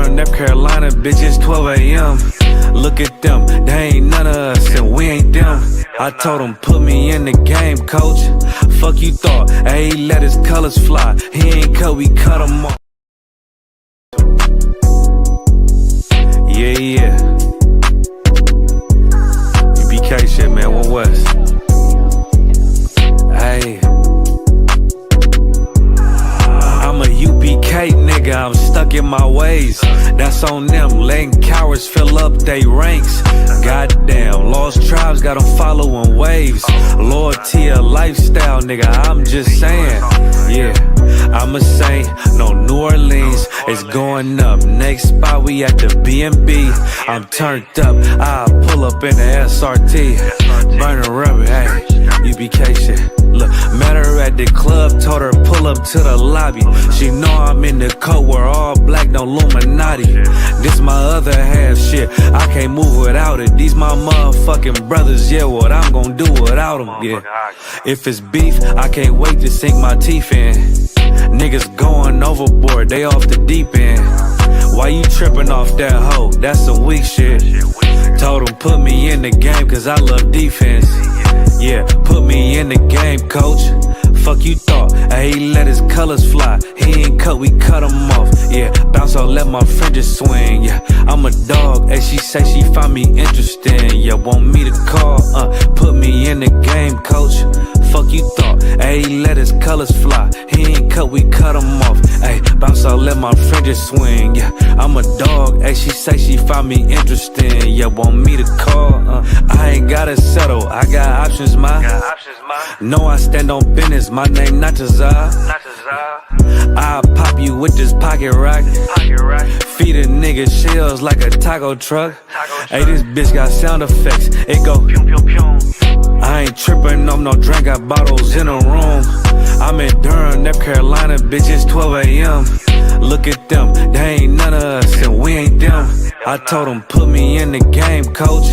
Durham, North Carolina, bitch, it's 12 a.m. Look at them, they ain't none of us and we ain't them. I told him, put me in the game, coach. Fuck you thought, ayy, let his colors fly. He ain't cut, we cut him off. Yeah. UPK shit, man, One West. Ayy. I'm a UPK nigga, I'm stuck in my ways. That's on them, letting cowards fill up they ranks. Goddamn, lost tribes got them following waves. Loyalty a lifestyle, nigga, I'm just saying. Yeah, I'm a saint, no New Orleans, it's going up. Next spot, we at the B&B. I'm turned up, I pull up in the SRT. Burning rubber, hey, UPK shit. Look, met her at the club, told her pull up to the lobby. She know I'm in the coat, we're all black, no Illuminati. This my other half shit, I can't move without it. These my motherfucking brothers, yeah, what I'm gonna do without them, yeah. If it's beef, I can't wait to sink my teeth in. Niggas going overboard, they off the deep end. Why you tripping off that hoe? That's some weak shit. Told him put me in the game cause I love defense. Yeah, put me in the game, coach. Fuck you thought, ayy, let his colors fly. He ain't cut, we cut him off. Yeah, bounce out, let my fringes swing. Yeah, I'm a dog, and she say she find me interesting. Yeah, want me to call, put me in the game, coach. Fuck you thought, ayy, let his colors fly. He ain't cut, we cut him off. Ayy, bounce out, let my fringes swing. Yeah, I'm a dog, ayy, she say she find me interesting. Yeah, want me to call, I ain't gotta settle, I got options, ma. No, I stand on business, my name not Tazar. I'll pop you with this pocket rock. Feed a nigga shells like a taco truck. Hey, this bitch got sound effects, it go I ain't trippin' on no drink, got bottles in a room. I'm in Durham, North Carolina, bitch, it's 12 a.m. Look at them, they ain't none of us and we ain't them. I told him, put me in the game, coach.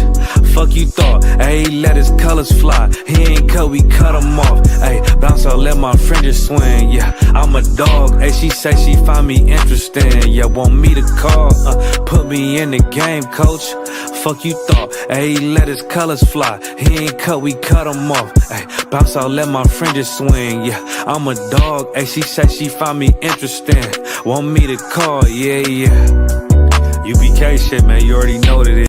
Fuck you thought, ayy, let his colors fly. He ain't cut, we cut him off. Ayy, bounce out, let my fringes swing. Yeah, I'm a dog, ayy, she say she find me interesting. Yeah, want me to call, put me in the game, coach. Fuck you thought, ayy, let his colors fly. He ain't cut, we cut him off. Ayy, bounce out, let my fringes swing. Yeah, I'm a dog, ayy, she say she find me interesting. Want me to call, yeah. UPK shit, man, you already know what it is.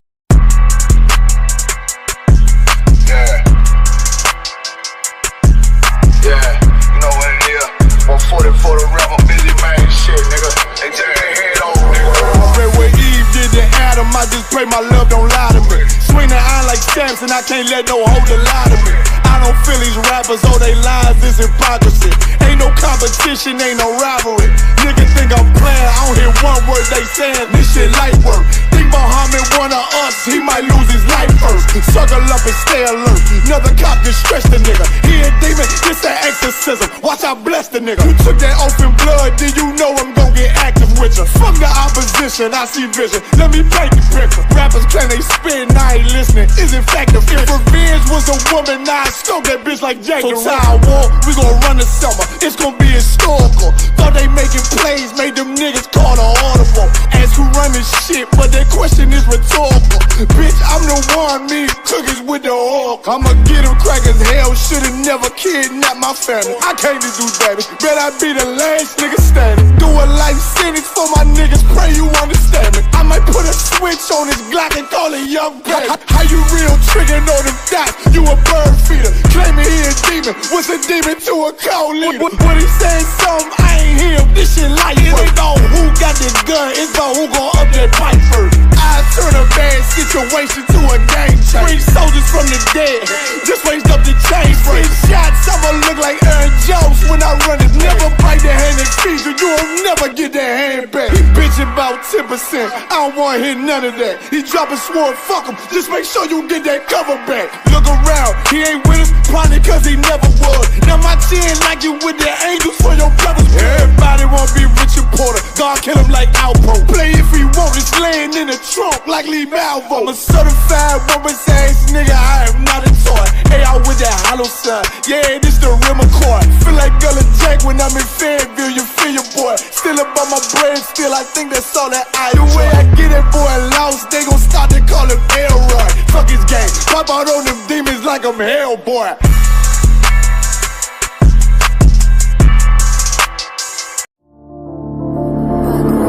Yeah, you know what it is. 140 for the rapper, Billy man, shit, nigga. They take their head over, nigga. I read what Eve did to Adam, I just pray my love don't lie to me. Swing the iron like Samson, I can't let no holder lie to me. I don't feel these rappers, all they lies is hypocrisy. Ain't no competition, ain't no rivalry. Niggas think I'm playing, I don't hear one word they saying. This shit light work. Think Muhammad one of us, he might lose his life first. Suckle up and stay alert. Another cop just stretch the nigga. He a demon, this an exorcism. Watch I bless the nigga. You took that oath in blood, then you know I'm gon' get active with you. Fuck the opposition, I see vision. Let me paint the picture. Rappers claim they spit and I ain't listening. Is it effective? If revenge was a woman, now I stroke that bitch like Jake. So Tower War, we gon' run the summer. It's gon' be historical. Thought they making plays, made them niggas call the audible. Ask who run this shit, but that question is rhetorical. Bitch, I'm the one, me cookies with the oil. I'ma get them crackers, hell, should've never kidnapped my family. I came to do damage, bet I be the last nigga standing. Do a life sentence for my niggas, pray you understand me. I might put a switch on this Glock and call it young baby. How you real triggering on them dots? You a bird feeder, claiming he a demon. What's a demon to a cold leader? When he said something, I ain't hear him. This shit light work. It ain't on who got this gun, it's about who gon' up that pipe first. I turn a bad situation to a game changer. Bring soldiers from the dead, just raised up the chain. Free shots, I'ma look like Aaron Jones when I run it. Never bite the hand and feed you, you'll never get that hand back. He bitchin' about 10%, I don't wanna hear none of that. He dropping sword, fuck him, just make sure you get that cover back. Look around, he ain't with us, probably cause he never was. Now my chin like you with the angels for your brothers. Everybody wanna be Richard Porter, God kill him like Alpo. Play if he want, it's laying in the trunk like Lee Malvo. I'm a certified woman's ass nigga, I am not a toy. Hey, I with that hollow sign. Yeah, this the rim accord. Feel like Gullah Jack when I'm in Fayetteville, you feel your boy. Still up on my brain, still I think that's all that I do. The way I get that boy lost, they gon' start to call him Elroy. Fuck his game, pop out on them demons like I'm Hellboy.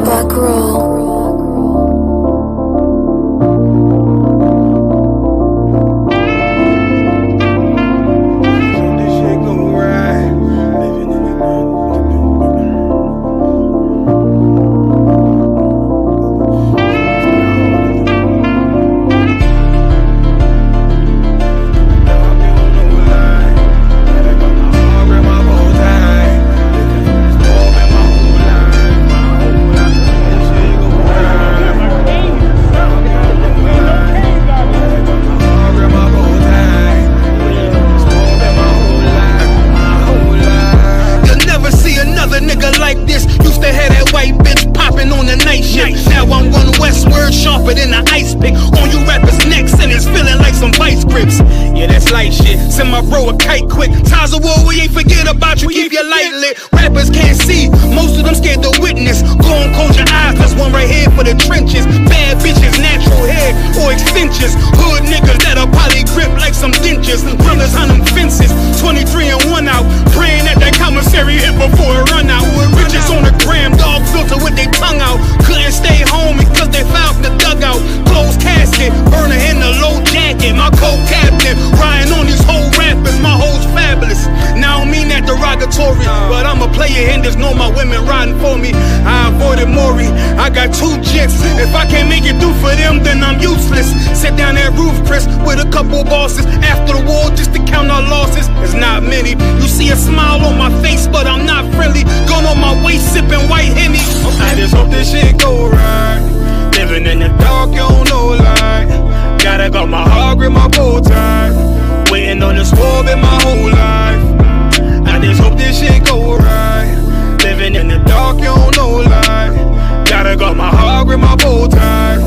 Back row. Send my bro a kite quick. Ties of war, we ain't forget about you. Keep your light lit. Rappers can't see, most of them scared to witness. Go on, close your eyes, there's one right here for the trenches. Bad bitches, natural hair or extensions. Hood niggas that'll probably grip like some dentures. Brothers on them fences, 23 and 1 out. Praying that that commissary hit before it run out. Riches on the gram, dog filter with their tongue out. Couldn't stay home because they found the dugout. Closed casket, burner in the low jacket. My co-captain, riding on these whole rappers, my hoes fabulous. Now I don't mean that derogatory, but I'm a player and there's no my women riding for me. I avoided Maury, I got 2 jets. If I can't make it through for them, then I'm useless. Sit down that roof, Chris, with a couple bosses. After the war, just to count our losses, it's not many. You see a smile on my face, but I'm not friendly. Going on my waist, sipping white Henny. I just hope this shit go right. Living in the dark, you don't know light. Gotta got my heart with my bow tie. Waiting on this war been my whole life. I just hope this shit go right. Living in the dark, you don't know light. Gotta got my heart with my bow tie.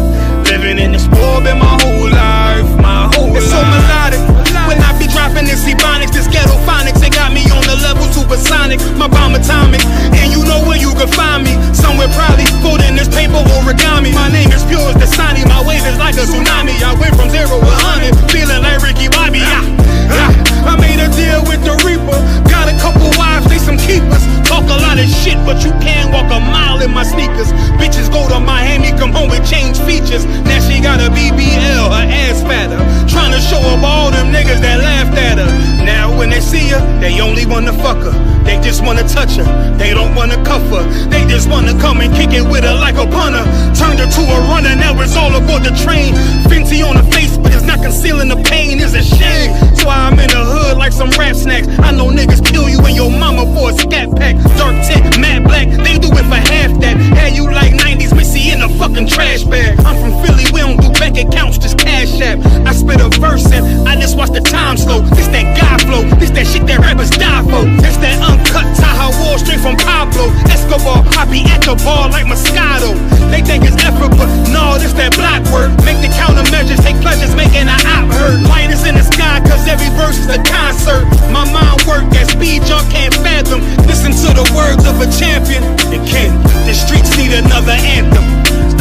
Living in this war been my whole life. My whole life. It's so melodic. When I be dropping this ebonics, this ghetto phonics, it got me on the level supersonic. My bomb atomic, and you know where you can find me. Somewhere probably folding this paper origami. My name is pure as the Dasani. My wave is like a tsunami. I went from 0 to 100, feeling like Ricky Bobby. I made a deal with the Reaper. Got a couple wives, they some keepers. Talk a lot of shit, but you can't walk a mile in my sneakers. Bitches go to Miami, come home with change features. Now she got a BBL, her ass fatter. Trying to show up all them niggas that laughed at her. Now when they see her, they only wanna fuck her. They just wanna touch her, they don't wanna cuff her. They just wanna come and kick it with her like a punter. Turned her to a runner, now it's all aboard the train. Fenty on her face, but it's not concealing the pain, it's a shame. So I'm in the hood like some rap snacks. I know niggas kill you and your mama for a scat pack. Dark tech, matte black, they do it for half that. Had you like 90s Missy in a fucking trash bag. I'm from Philly, we don't do bank accounts, just cash app. I spit a verse and I just watch the time slow. This that guy flow, this that shit that rappers die for. This that uncut Taha Wall straight from Pablo Escobar. I be at the bar like Moscato. They think it's effort, but no, this that block work. Make the countermeasures, take pleasures, making an op hurt. Light is in the sky, cause every verse is a concert. My mind work at speed y'all can't fathom. Listen to the words of a champion. The king, the streets need another anthem.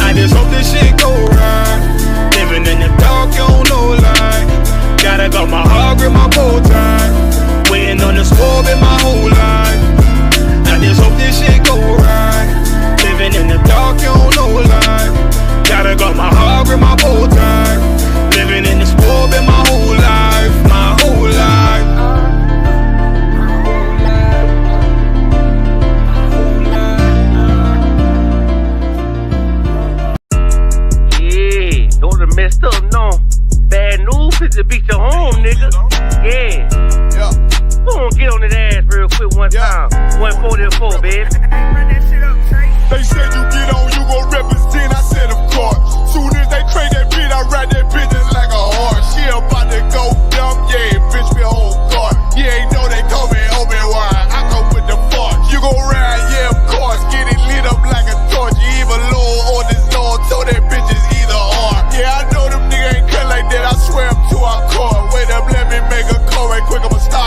I just hope this shit go right. Living in the dark, you don't know light. Gotta got my heart with my bow tie. Waiting on this war in my whole life. I just hope this shit go right. Living in the dark, you don't know light. Gotta got my heart with my bow tie. Living in this war in my whole life. My whole life. Yeah, don't have messed up, no. Bad news is to beat your home, nigga. Yeah. Go on, get on that ass real quick one time. 144, baby. They said you get on, you gon' represent. I said, of course. Soon as they trade that bitch, I ride that bitch just like a horse. She about to go dumb, yeah, bitch, me whole car. You ain't know they call me Obi-Wan. I come with the force. You gon' ride, yeah, of course. Get it lit up like a torch. You even low on this lawn, so that bitch is either or. Yeah, I know them niggas ain't cut like that. I swear I'm to our core. Wait up, let me make a call right quick. I'ma stop.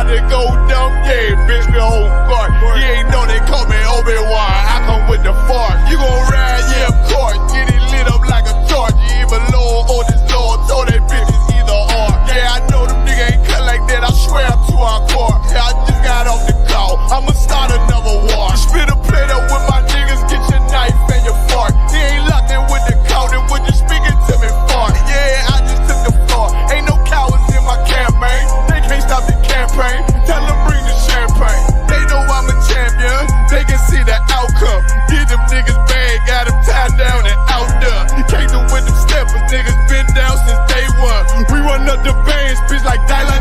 to go dumb, yeah, bitch, we whole guard. You ain't know they call me Obi-Wan, I come with the fart. You gon' ride, yeah, of course, get it lit up like a torch. You even low or this low, so they bitches either or. Yeah, I know them niggas ain't cut like that, I swear I'm to our core. Yeah, I just got off the call, I'ma start another war. Spit a plate up with my niggas, get your knife and your fork. He ain't locked in with the counting, what you speaking to me for? Yeah, I just took the floor, ain't no cowards in my campaign. They can't stop the campaign, tell them bring the champagne. They know I'm a champion, they can see the outcome. Get them niggas bad, got them tied down and out there. Came through with them steppers, niggas been down since day one. We run up the bands, bitch, like Dylan.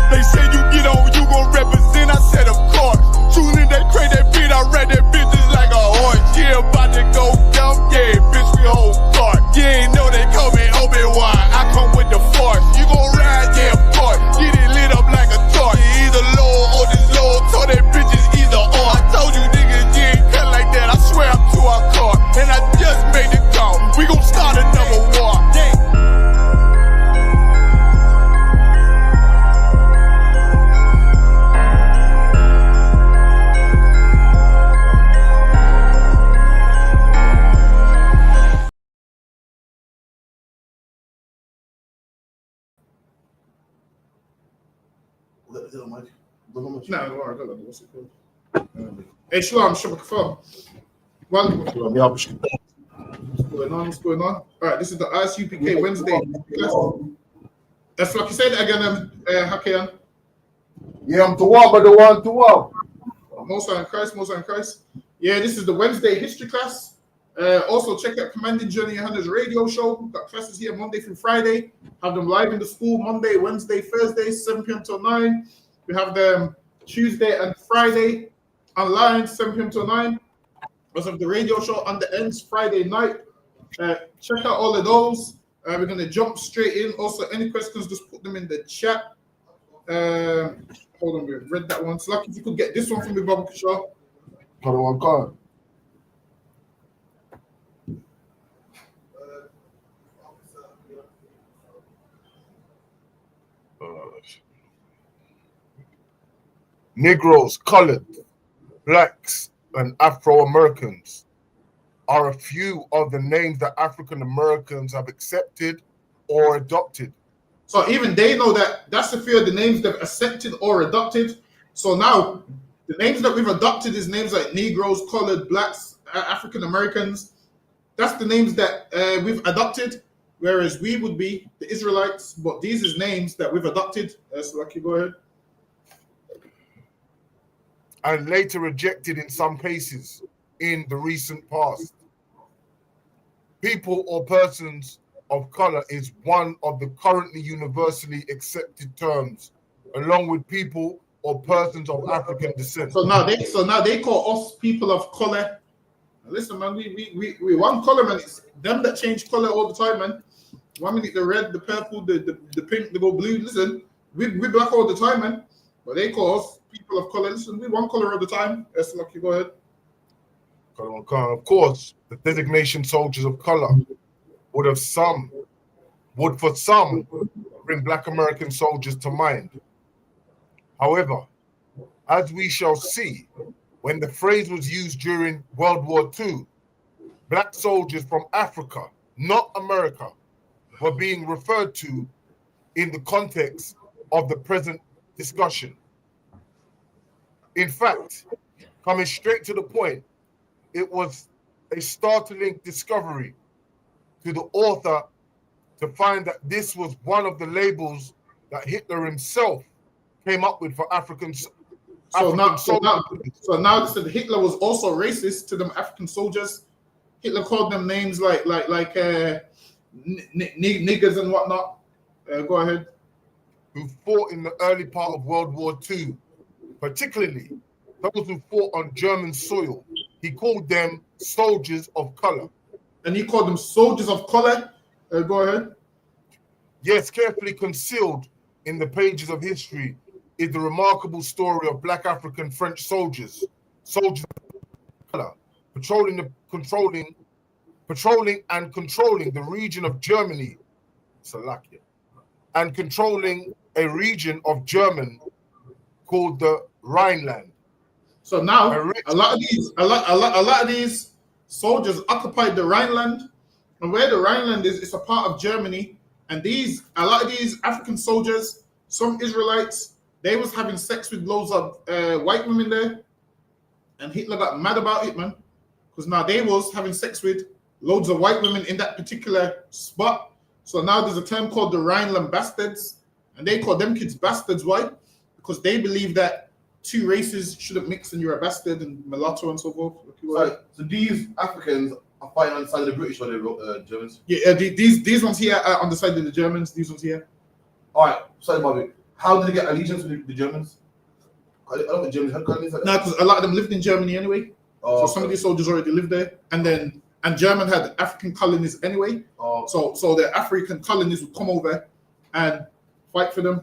They say you get on, you gon' represent, I said of course. Soon as they crank that beat, I read that bitch just like a horse. Yeah, about to go dumb, yeah, bitch, we whole guard. You ain't know they call me Obi-Wan, I come with the force. You gon' ride, yeah, of course. Get it lit up like a torch. You either low or this low, told that bitches either or. I told you niggas, you ain't cut like that, I swear I'm to our car. And I just made the call, we gon' start another war. Yeah. Hey, Shalom, Shabbat. Welcome. What's going on? All right, this is the ISUPK Wednesday. That's like you said again, Hakian. Yeah, I'm to war, but the one to war. Most High in Christ. Yeah, this is the Wednesday history class. Also, check out Commanding Journey Hunter's radio show. We've got classes here Monday through Friday. Have them live in the school Monday, Wednesday, Thursday, 7 p.m. till 9. We have them Tuesday and Friday online, 7 p.m. till 9. Also have the radio show on the ends Friday night. Check out all of those. We're going to jump straight in. Also, any questions, just put them in the chat. Hold on, we read that one. So lucky if you could get this one from me, Baba Kishore. Got one card. Negroes, colored, blacks, and Afro-Americans are a few of the names that African Americans have accepted or adopted. So even they know that that's a few of the names they've accepted or adopted. So now the names that we've adopted is names like Negroes, colored, blacks, African Americans. That's the names that we've adopted, whereas we would be the Israelites. But these is names that we've adopted. So Lucky, go ahead. And later rejected in some cases in the recent past. People or persons of color is one of the currently universally accepted terms, along with people or persons of African descent. So now they call us people of color. Listen, man, we one color, man. It's them that change color all the time, man. 1 minute the red, the purple, the pink, the go blue. Listen, we black all the time, man. But they call us people of color. Listen, we one color at a time. Yes, Lucky, go ahead. Of course, the designation soldiers of color would for some bring Black American soldiers to mind. However, as we shall see, when the phrase was used during World War II, Black soldiers from Africa, not America, were being referred to in the context of the present discussion. In fact, coming straight to the point, it was a startling discovery to the author to find that this was one of the labels that Hitler himself came up with for Africans. So now Hitler was also racist to them African soldiers. Hitler called them names like niggers and whatnot. Go ahead. Who fought in the early part of World War II, particularly those who fought on German soil. He called them soldiers of color. And he called them soldiers of color. Go ahead. Yes, carefully concealed in the pages of history is the remarkable story of Black African French soldiers of color, patrolling and controlling the region of Germany, Slovakia, and controlling a region of German called the Rhineland. So now A rich- a lot of these soldiers occupied the Rhineland, and where the Rhineland is, it's a part of Germany. And a lot of these African soldiers, some Israelites, they was having sex with loads of white women there, and Hitler got mad about it, man, because now they was having sex with loads of white women in that particular spot. So now there's a term called the Rhineland bastards, and they call them kids bastards. Why? Because they believe that two races shouldn't mix and you're a bastard and mulatto and so forth. So these Africans are fighting on the side of the British or the Germans? Yeah, these ones here are on the side of the Germans. These ones here. All right, sorry, Bobby. How did they get allegiance with the Germans? I don't think Germans had colonies like that. No, because a lot of them lived in Germany anyway. Oh, So some of these soldiers already lived there, and German had African colonies anyway. Oh, So the African colonies would come over and fight for them.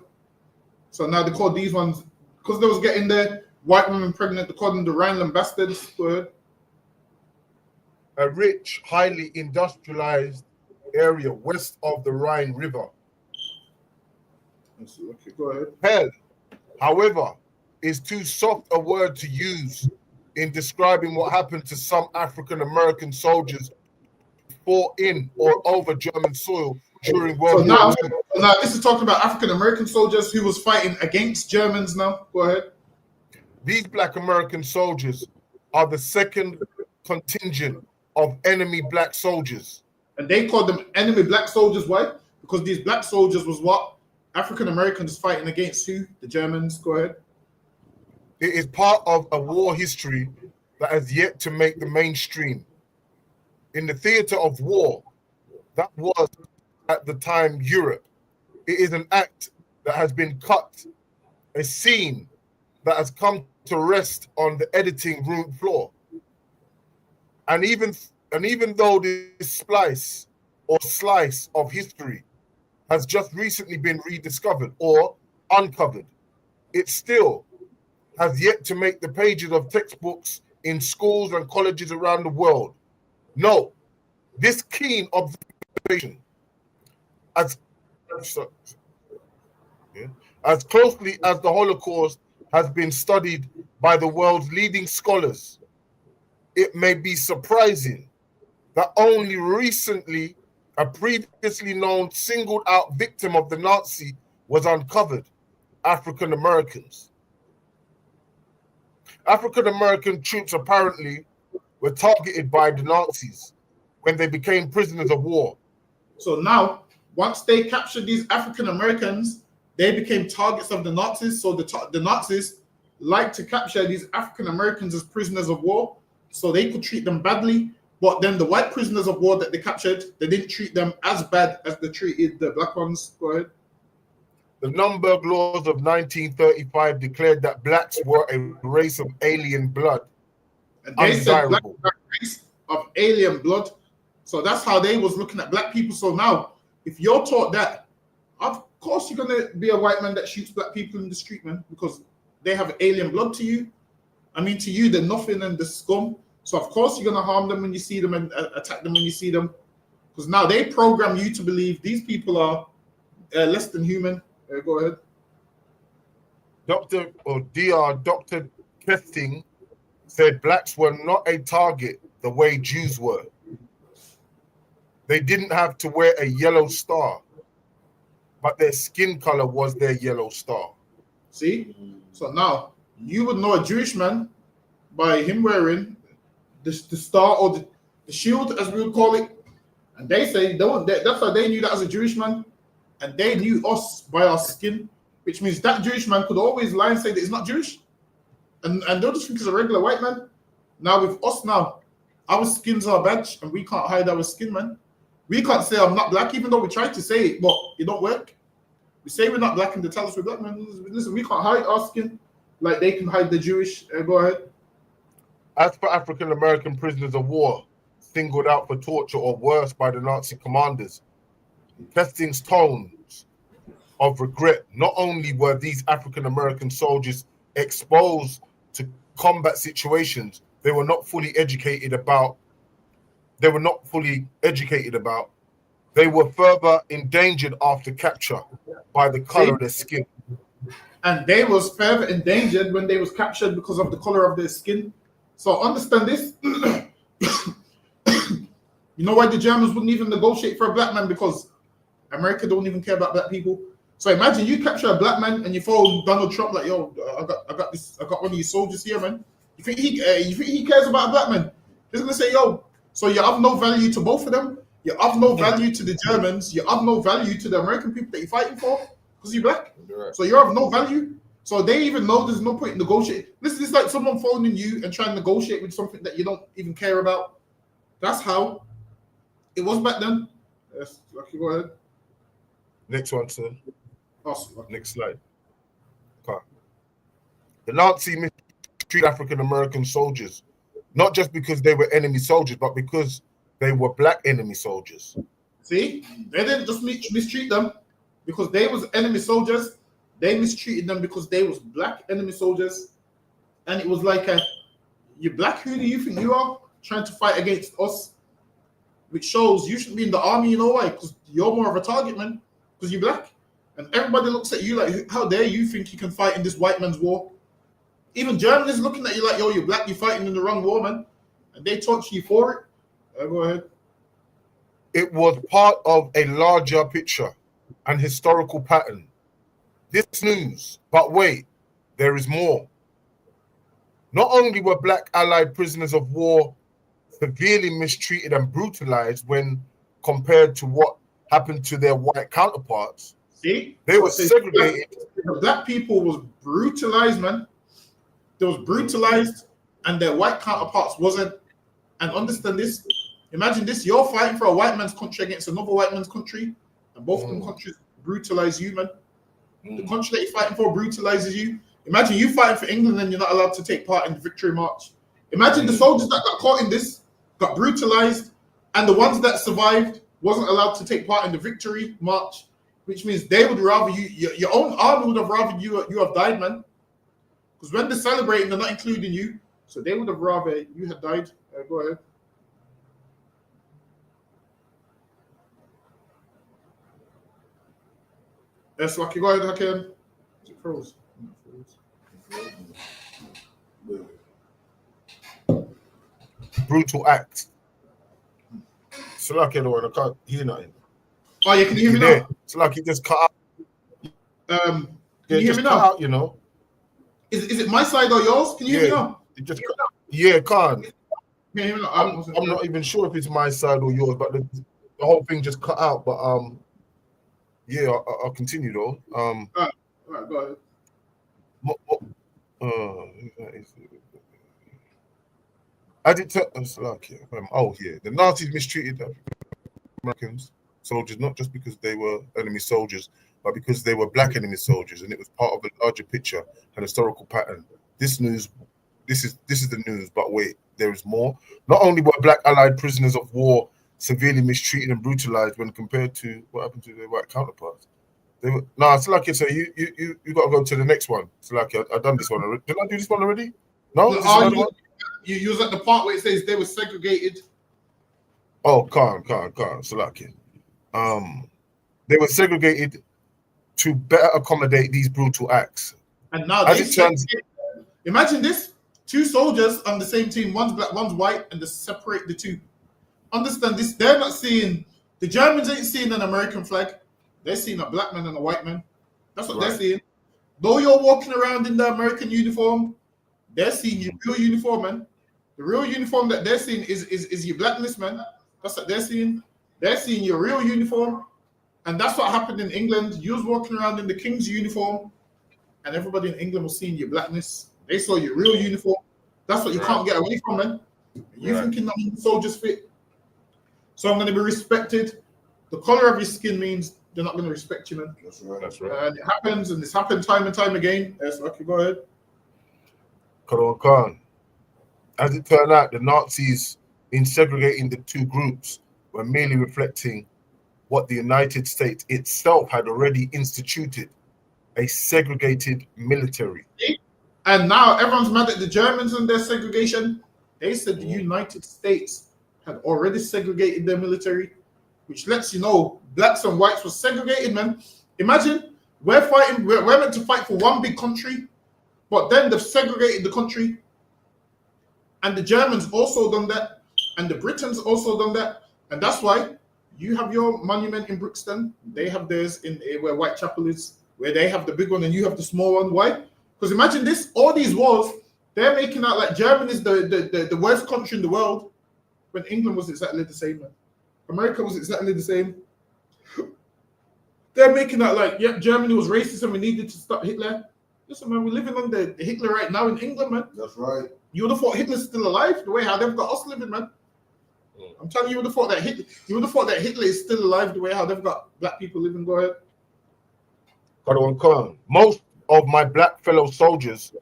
So now they call these ones, because they was getting the white women pregnant, they call them the Rhineland bastards. Go ahead. a rich, highly industrialized area west of the Rhine River. Okay, go ahead. Hell, however, is too soft a word to use in describing what happened to some African American soldiers who fought in or over German soil during So World now, War II. this is talking about African American soldiers who was fighting against Germans now. Go ahead. These Black American soldiers are the second contingent of enemy Black soldiers. And they called them enemy Black soldiers. Why? Because these Black soldiers was what African Americans fighting against who? The Germans. Go ahead. It is part of a war history that has yet to make the mainstream. In the theater of war, that was at the time Europe. It is an act that has been cut, a scene that has come to rest on the editing room floor. And even though this slice of history has just recently been rediscovered or uncovered, it still has yet to make the pages of textbooks in schools and colleges around the world. No, this keen observation, as closely as the Holocaust has been studied by the world's leading scholars, it may be surprising that only recently a previously known singled out victim of the Nazi was uncovered: African Americans. African American troops apparently were targeted by the Nazis when they became prisoners of war. So now, once they captured these African Americans, they became targets of the Nazis. So the Nazis like to capture these African Americans as prisoners of war, so they could treat them badly. But then the white prisoners of war that they captured, they didn't treat them as bad as they treated the Black ones. Go ahead. The Nuremberg laws of 1935 declared that Blacks were a race of alien blood. And they said Black Undesirable. are a race of alien blood. So that's how they was looking at Black people. So now, if you're taught that, of course you're gonna be a white man that shoots Black people in the street, man, because they have alien blood to you. I mean, to you, they're nothing and the scum. So of course you're gonna harm them when you see them and attack them when you see them, because now they program you to believe these people are less than human. Go ahead. Dr. Kesting said Blacks were not a target the way Jews were. They didn't have to wear a yellow star, but their skin color was their yellow star. See? So now you would know a Jewish man by him wearing the star or the shield, as we would call it. And they say that's how they knew that as a Jewish man. And they knew us by our skin, which means that Jewish man could always lie and say that he's not Jewish. And they'll just think he's a regular white man. Now with us now, our skin's our badge and we can't hide our skin, man. We can't say I'm not Black, even though we try to say it, but it don't work. We say we're not Black and they tell us we're Black, man. Listen, we can't hide our skin like they can hide the Jewish. Go ahead. As for African American prisoners of war singled out for torture or worse by the Nazi commanders, Kesting's tones of regret. Not only were these African American soldiers exposed to combat situations they were not fully educated about, they were further endangered after capture by the color of their skin. and they was further endangered when they was captured because of the color of their skin. So understand this. You know why the Germans wouldn't even negotiate for a black man? Because America don't even care about black people. So imagine you capture a black man and you follow Donald Trump like, yo, I got one of these soldiers here, man. You think he cares about a black man? He's gonna say, yo, so you have no value to both of them. You have no value to the Germans. You have no value to the American people that you're fighting for because you're black. Right. So you have no value. So they even know there's no point in negotiating. This is like someone phoning you and trying to negotiate with something that you don't even care about. That's how it was back then. Yes, Lucky, go ahead. Next one, sir. Awesome. Next slide. Okay. The Nazi mistreated African American soldiers, not just because they were enemy soldiers, but because they were black enemy soldiers. See, they didn't just mistreat them because they was enemy soldiers. They mistreated them because they was black enemy soldiers, and it was like, "You black? Who do you think you are? Trying to fight against us?" Which shows you shouldn't be in the army. You know why? Because you're more of a target, man. Because you're black, and everybody looks at you like, "How dare you think you can fight in this white man's war?" Even Germany is looking at you like, "Yo, you're black. You're fighting in the wrong war, man," and they torture you for it. Go ahead. It was part of a larger picture and historical pattern. This news, but wait, there is more. Not only were black allied prisoners of war severely mistreated and brutalized when compared to what happened to their white counterparts, see, they were segregated. The black people was brutalized, man. They was brutalized, and their white counterparts wasn't. And understand this. Imagine this: you're fighting for a white man's country against another white man's country, and both of them countries brutalize you, man. The country that you're fighting for brutalizes you. Imagine you fighting for England and you're not allowed to take part in the victory march. Imagine the soldiers that got caught in this got brutalized, and the ones that survived wasn't allowed to take part in the victory march, which means they would rather your own army would have rather you have died, man. Because when they're celebrating, they're not including you, so they would have rather you had died. Go ahead. Yes, Lucky, go ahead, Hakim. It froze. Brutal act. It's like I can't hear nothing. Oh, yeah, can you hear me now? It's like he just cut out. Can you hear me now? Out, you know. Is it my side or yours? Can you hear me now? It just cut out. Yeah, can't. Can you hear me now? I'm not even sure if it's my side or yours, but the whole thing just cut out. But yeah, I'll continue though. All right, go ahead. I did tell the Nazis mistreated Americans soldiers not just because they were enemy soldiers, but because they were black enemy soldiers, and it was part of a larger picture and historical pattern. This is the news, but wait, there is more. Not only were black allied prisoners of war severely mistreated and brutalized when compared to what happened to their white counterparts. It's like so you got to go to the next one. It's like I've done this one already. Did I do this one already? No. You use at the part where it says they were segregated. Oh, can't. So like they were segregated to better accommodate these brutal acts. And now imagine this: two soldiers on the same team, one's black, one's white, and they separate the two. Understand this? They're not seeing, the Germans ain't seeing an American flag. They're seeing a black man and a white man. That's what they're seeing. Though you're walking around in the American uniform, they're seeing your real uniform, man. The real uniform that they're seeing is your blackness, man. That's what they're seeing. They're seeing your real uniform. And that's what happened in England. You was walking around in the King's uniform, and everybody in England was seeing your blackness. They saw your real uniform. That's what you can't get away from, man. You thinking that soldiers fit. So I'm going to be respected. The color of your skin means they're not going to respect you, man. That's right. And it happens, and it's happened time and time again. Yes, okay, go ahead. Khan. As it turned out, the Nazis, in segregating the two groups, were merely reflecting what the United States itself had already instituted, a segregated military. And now everyone's mad at the Germans and their segregation. They said the United States had already segregated their military, which lets you know blacks and whites were segregated, man. Imagine We're fighting. We're meant to fight for one big country, but then they've segregated the country, and the Germans also done that, and the Britons also done that, and that's why you have your monument in Brixton. They have theirs in where Whitechapel is, where they have the big one and you have the small one. Why? Because imagine this: all these wars, they're making out like Germany is the worst country in the world, when England was exactly the same. Man. America was exactly the same. They're making out like, yeah, Germany was racist and we needed to stop Hitler. Listen, man, we're living under Hitler right now in England, man. That's right. You would have thought Hitler's still alive, the way how they've got us living, man. I'm telling you, you would have thought that Hitler is still alive, the way how they've got black people living. Go ahead. Most of my black fellow soldiers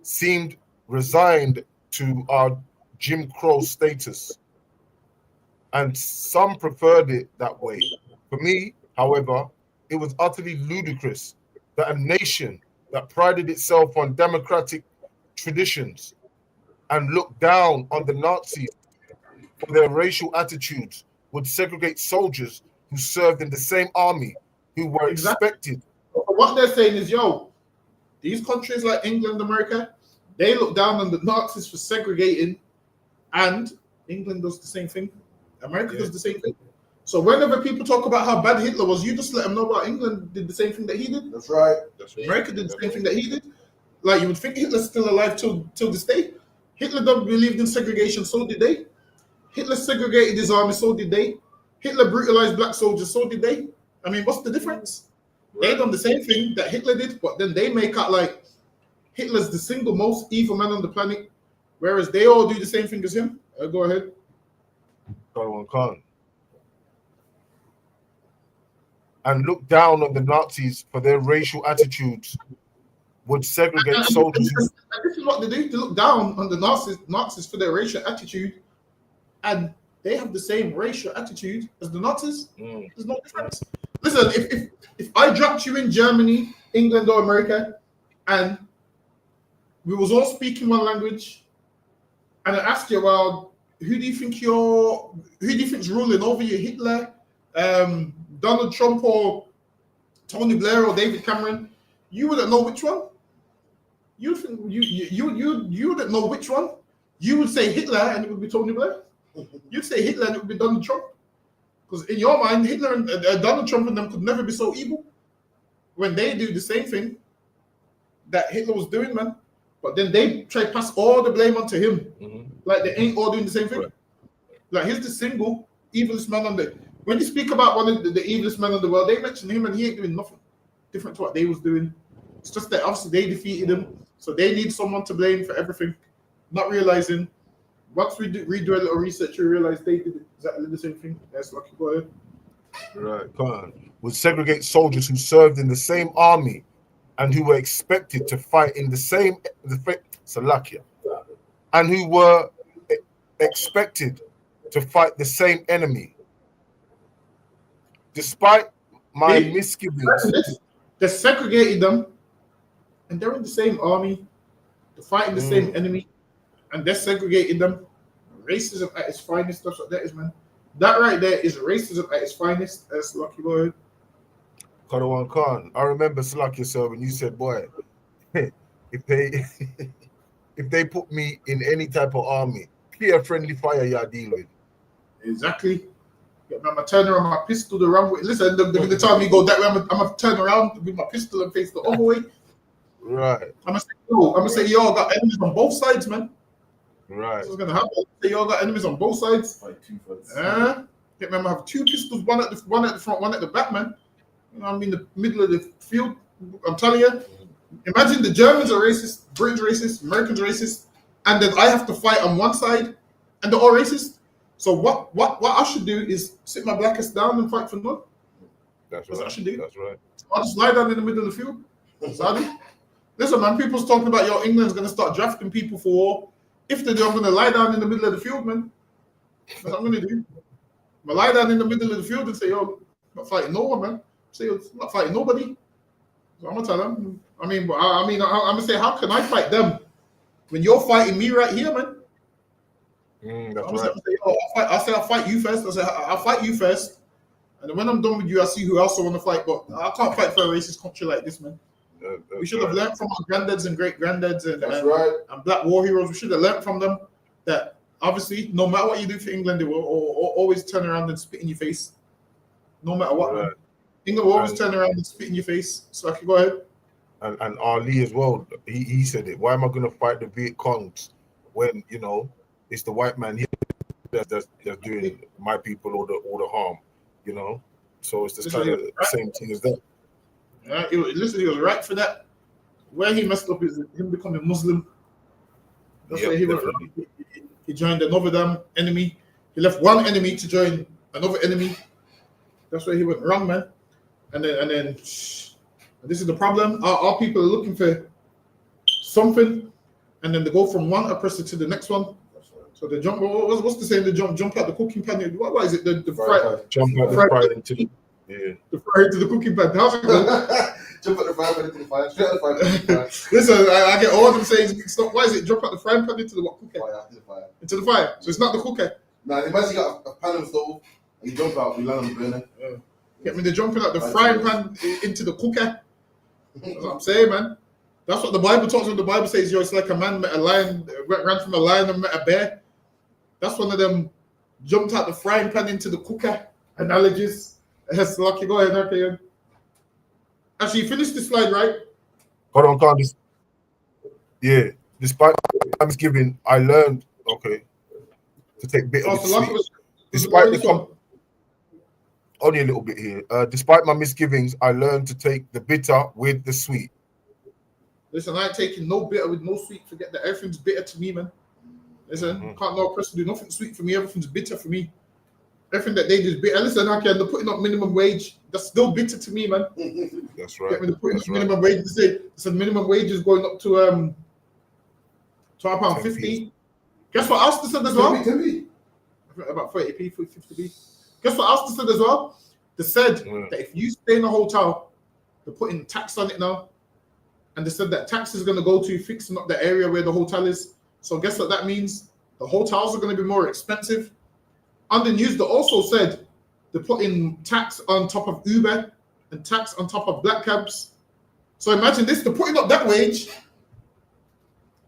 seemed resigned to our Jim Crow status, and some preferred it that way. For me, however, it was utterly ludicrous that a nation that prided itself on democratic traditions and looked down on the Nazis for their racial attitudes would segregate soldiers who served in the same army, who were expected. What they're saying is, yo, these countries like England, America, they look down on the Nazis for segregating, and England does the same thing. America does the same thing. So whenever people talk about how bad Hitler was, you just let them know about England did the same thing that he did. That's right. America did the same thing that he did. Like, you would think Hitler's still alive till this day. Hitler don't believed in segregation, so did they. Hitler segregated his army, so did they. Hitler brutalized black soldiers, so did they. I mean, what's the difference? They done the same thing that Hitler did, but then they make out like Hitler's the single most evil man on the planet, whereas they all do the same thing as him. Go ahead. And look down on the Nazis for their racial attitudes would segregate soldiers. And this is what they do. They look down on the Nazis for their racial attitude, and they have the same racial attitude as the Nazis. There's no difference. Listen, if I dropped you in Germany, England, or America, and we was all speaking one language, and I asked you, well, who do you think's ruling over you, Hitler, Donald Trump, or Tony Blair, or David Cameron? You wouldn't know which one. You wouldn't know which one. You would say Hitler, and it would be Tony Blair. You'd say Hitler, and it would be Donald Trump. Because in your mind, Hitler and Donald Trump and them could never be so evil when they do the same thing that Hitler was doing, man. But then they try to pass all the blame onto him. Like they ain't all doing the same thing. Right. Like he's the single evilest man on the. When you speak about one of the evilest men in the world, they mention him and he ain't doing nothing different to what they was doing. It's just that obviously they defeated him, so they need someone to blame for everything. Not realizing, once we redo a little research, we realize they did exactly the same thing. That's lucky boy. Right, come on. Would segregate soldiers who served in the same army and who were expected to fight in the same Salakia, and who were expected to fight the same enemy. Despite my misgivings, they segregated them, and they're in the same army, they're fighting the same enemy, and they segregated them. Racism at its finest. That's what that is, man. That right there is racism at its finest. That's lucky boy. Karawan Khan, I remember Salakia, sir, when you said, boy, if they put me in any type of army, clear friendly fire you're dealing with. Exactly. Yeah, I'm gonna turn around my pistol the wrong way. Listen, the time you go that way, I'm gonna turn around with my pistol and face the other way. Right. I'm gonna say, yo, got enemies on both sides, man. Right. That's what's gonna happen. Say, y'all got enemies on both sides. Like 2 fights. Get remember, have 2 pistols, one at the front, one at the back, man. You know, I'm in the middle of the field. I'm telling you. Imagine the Germans are racist, British racist, Americans racist, and then I have to fight on one side, and they're all racist. So what I should do is sit my black ass down and fight for none. That's what right. I should do. That's right. I'll just lie down in the middle of the field. So I do. Listen, man, people's talking about, yo, England's gonna start drafting people for war. If they do, I'm gonna lie down in the middle of the field, man. That's what I'm gonna do. I'm gonna lie down in the middle of the field and say, yo, I'm not fighting no one, man. Say, yo, I'm not fighting nobody. So I'm gonna tell them. I'm gonna say, how can I fight them when you're fighting me right here, man? That's right. I'll fight you first. I'll fight you first, And then when I'm done with you, I see who else I want to fight. But I can't fight for a racist country like this, man. We should have learned from our granddads and great granddads and black war heroes. We should have learned from them that obviously, no matter what you do for England, they will always turn around and spit in your face. No matter what, man. England will always turn around and spit in your face. So I can go ahead. And Ali as well, he said it. Why am I going to fight the Viet Congs when, you know, it's the white man here that's doing my people all the harm, you know? So it's just kind of the same thing as that. He was right for that. Where he messed up is him becoming Muslim. That's where he went wrong. He joined another damn enemy. He left one enemy to join another enemy. That's where he went wrong, man. And then this is the problem. Our people are looking for something, and then they go from one oppressor to the next one. So they jump. What's the saying? They jump out the cooking pan. What is it? The fry. Jump out the fry into the fry into the cooking pan. How's it go? Jump out the fry pan into the fire. Straight out the fry pan into the fire. Listen, I get all them sayings mixed up. Why is it jump out the frying pan into the what cooker? Fire. Into the fire. So it's not the cooker. Nah, you basically got a pan and stove, and you jump out, you land on the burner. Get me the jumping out the frying pan into the cooker. That's what I'm saying, man. That's what the Bible talks about. The Bible says, it's like a man met a lion, ran from a lion and met a bear. That's one of them jumped out the frying pan into the cooker analogies. That's lucky. Go ahead, okay. Actually, you finished the slide, right? Hold on, can't this. Yeah, despite Thanksgiving, I learned, to take bitter with sweet. Despite the only a little bit here. Despite my misgivings, I learned to take the bitter with the sweet. Listen, I ain't taking no bitter with no sweet. Forget that everything's bitter to me, man. Listen, can't no person do nothing sweet for me. Everything's bitter for me. Everything that they do is bitter. Listen, they're putting up minimum wage. That's still bitter to me, man. That's right. They're putting up minimum wage. They say minimum wage is going up to £12.50. Guess what else they said as well? About 30p, 50p. Guess what else they said as well? They said that if you stay in a hotel, they're putting tax on it now. And they said that tax is going to go to fixing up the area where the hotel is. So guess what that means? The hotels are going to be more expensive. On the news, they also said they're putting tax on top of Uber and tax on top of black cabs. So imagine this, they're putting up that wage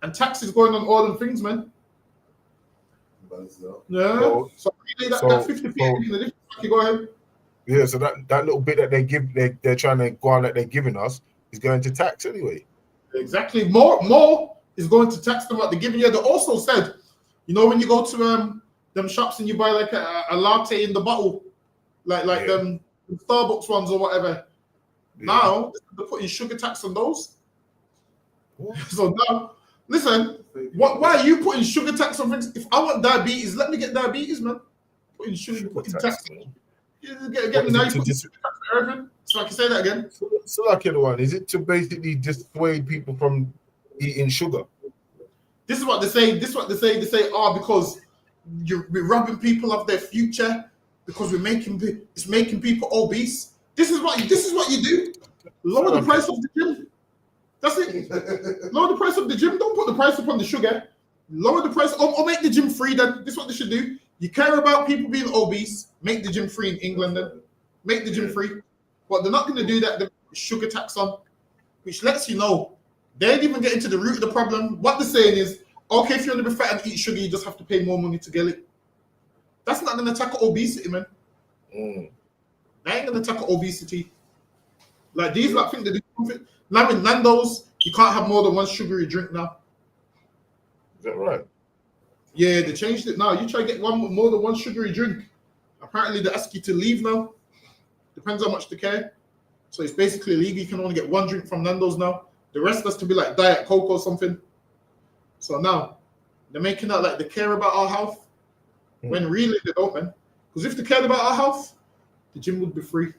and tax is going on all them things, man. Yeah. So that 50p, go ahead. Yeah, so that little bit that they're trying to go on that they're giving us is going to tax anyway. Exactly. More is going to tax than what they're giving you. They also said, you know, when you go to them shops and you buy like a latte in the bottle, like them Starbucks ones or whatever. Yeah. Now they're putting sugar tax on those. What? So now, listen, why are you putting sugar tax on things? If I want diabetes, let me get diabetes, man. Putting sugar tax. Get me now. You put sugar tax on everything. So I can say that again. So like the one, is it to basically dissuade people from eating sugar? This is what they say. They say, because we're robbing people of their future because it's making people obese. This is what you do. Lower the price of the gym. That's it. Lower the price of the gym. Don't put the price up on the sugar. Lower the price or make the gym free. Then this is what they should do. You care about people being obese. Make the gym free in England. Then make the gym free. But they're not going to do that. The sugar tax on, which lets you know they ain't even getting to the root of the problem. What they're saying is, okay, if you want to be fat and eat sugar, you just have to pay more money to get it. That's not going to tackle obesity, man. That ain't going to tackle obesity. Like these, like think they do something. Now in Nando's, you can't have more than one sugary drink now. Is that right? Yeah, they changed it now. You try to get more than one sugary drink. Apparently, they ask you to leave now. Depends how much they care. So it's basically illegal. You can only get one drink from Nando's now. The rest has to be like Diet Coke or something. So now they're making out like they care about our health when really they don't, man. Because if they cared about our health, the gym would be free.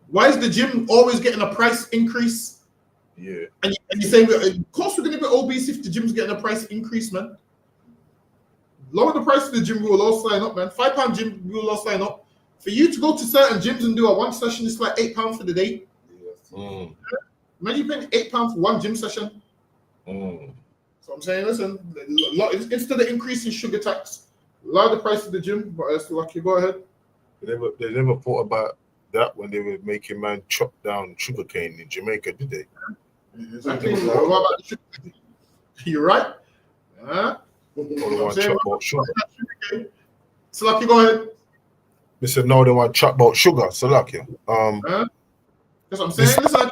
Why is the gym always getting a price increase? Yeah. And you say, of course we're going to be obese if the gym's getting a price increase, man. Lower the price of the gym, we will all sign up, man. £5 gym, we will all sign up. For you to go to certain gyms and do a one session, it's like £8 for the day. Imagine paying £8 for one gym session. So I'm saying, listen, instead of increasing sugar tax, lower the price of the gym. But it's lucky. Go ahead. They never thought about that when they were making man chop down sugarcane in Jamaica, did they? Exactly. What about the sugar? You're right. Huh? Or they want to chop about sugar. So, Lucky, go ahead. They said no, they want to chop about sugar. So lucky. Huh? That's what I'm saying. Listen,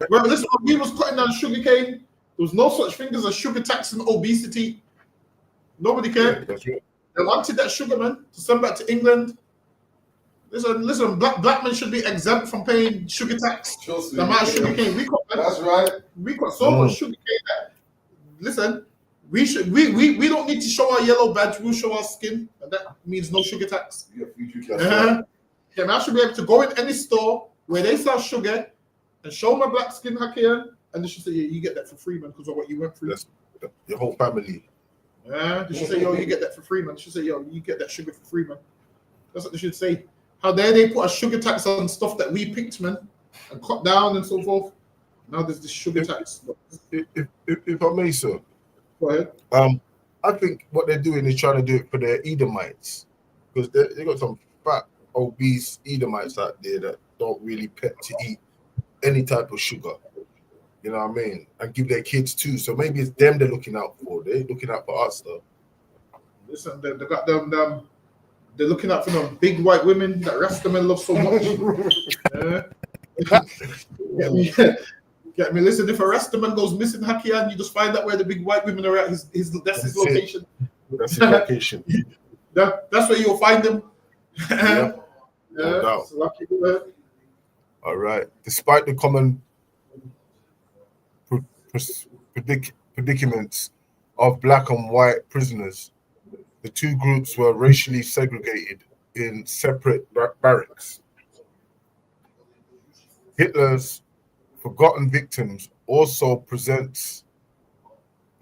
when we was cutting down sugarcane, there was no such thing as a sugar tax and obesity. Nobody cared. That's right. They wanted that sugar, man, to send back to England. Listen, black men should be exempt from paying sugar tax. Trust me. The amount of sugar cane we cut, man. That's right. We got so much sugar cane that, listen, we don't need to show our yellow badge, we'll show our skin, and that means no sugar tax. Yeah, right. Yeah, man, I should be able to go in any store where they sell sugar and show my black skin Hakian, and they should say, yeah, you get that for free, man, because of what you went through. That's your whole family. Yeah, they should say, yo, you get that for free, man. They should say, yo, you get that sugar for free, man. That's what they should say. How dare they put a sugar tax on stuff that we picked, man, and cut down and so forth. Now there's this sugar tax. If I may, sir. Go ahead. I think what they're doing is trying to do it for their Edomites, because they got some fat, obese Edomites out there that don't really pet to eat any type of sugar. You know what I mean? And give their kids too. So maybe it's them they're looking out for. They're looking out for us, though. Listen, they got them. They're looking out for them big white women that Rastaman love so much. Get me. Listen, if a Rastaman goes missing, Hakian, you just find out where the big white women are at. That's his location. That's his location. That's where you'll find them. Yeah. No doubt. So lucky. All right. Despite the common predicaments of black and white prisoners, the two groups were racially segregated in separate barracks. Hitler's Forgotten Victims also presents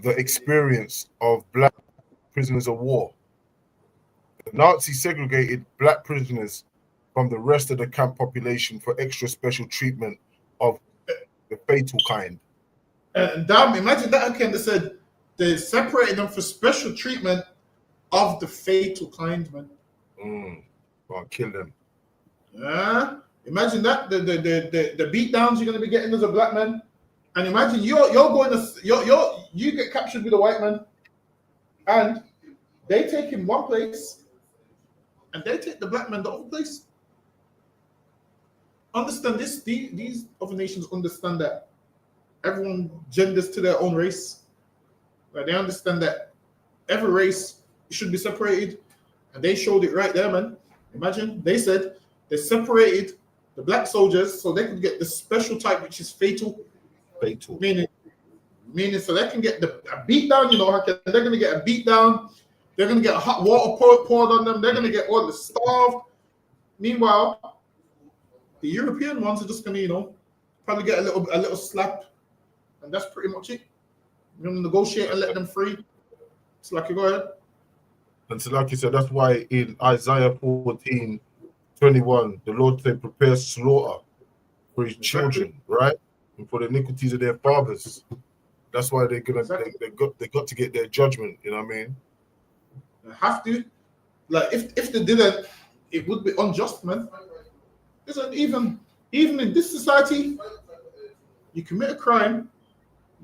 the experience of black prisoners of war. The Nazis segregated black prisoners from the rest of the camp population for extra special treatment of the fatal kind. Damn, imagine that again. They said they separated them for special treatment of the fatal kind, man. I'll kill them. Imagine that the beat downs you're gonna be getting as a black man, and imagine you get captured with a white man, and they take him one place, and they take the black man the other place. Understand this? These other nations understand that everyone genders to their own race. Like they understand that every race should be separated, and they showed it right there, man. Imagine they said they separated the black soldiers so they could get the special type, which is fatal. Meaning so they can get a beat down. You know, they're gonna get a beat down. They're gonna get hot water poured on them. They're gonna get all the starved. Meanwhile, the European ones are just gonna, probably get a little slap, and that's pretty much it. You're gonna negotiate and let them free. It's like you go ahead. And so, like you said, that's why in Isaiah 14:21, the Lord said, "Prepare slaughter for his children, right, and for the iniquities of their fathers." That's why they're gonna they got to get their judgment. You know what I mean? They have to. Like if they didn't, it would be unjust, man. Listen, even in this society, you commit a crime,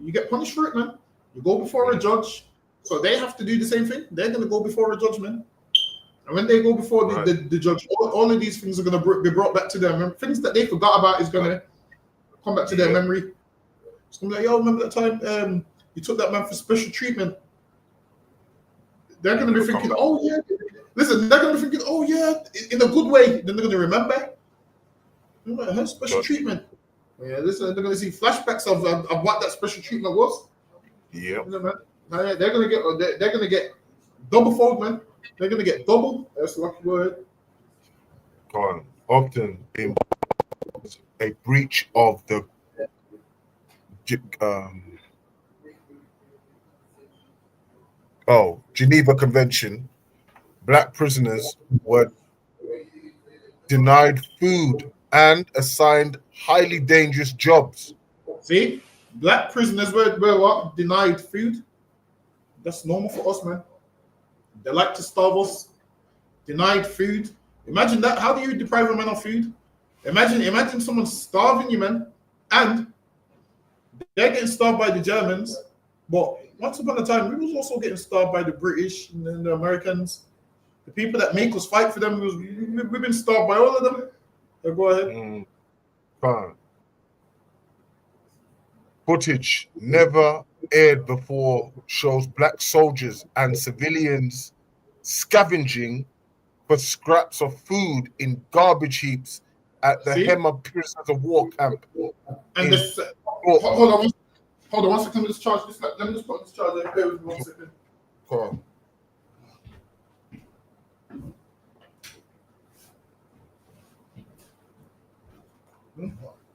you get punished for it, man. You go before a judge. So they have to do the same thing. They're going to go before a judgment. And when they go before the judge, all of these things are going to be brought back to their memory. Things that they forgot about is going to come back to their memory. It's going to be like, yo, remember that time you took that man for special treatment? They're going to be thinking, oh, yeah. Listen, they're going to be thinking, oh, yeah, in a good way. Then they're going to remember. Her special treatment. Yeah, listen, they're going to see flashbacks of what that special treatment was. Yeah. They're gonna get double fold, man. They're gonna get double. That's a lucky word. Often in a breach of the Geneva Convention, black prisoners were denied food and assigned highly dangerous jobs. See, black prisoners were what? Denied food. That's normal for us, man. They like to starve us. Denied food. Imagine that. How do you deprive a man of food? Imagine someone starving you, man, and they're getting starved by the Germans. But once upon a time, we was also getting starved by the British and the Americans. The people that make us fight for them, we've been starved by all of them. So go ahead. Fine. Footage never aired before shows black soldiers and civilians scavenging for scraps of food in garbage heaps at the Hema prisoners of war camp. And this, hold on one second. Let me just charge this. Let me just put this charger. Bear with me 1 second. Cool.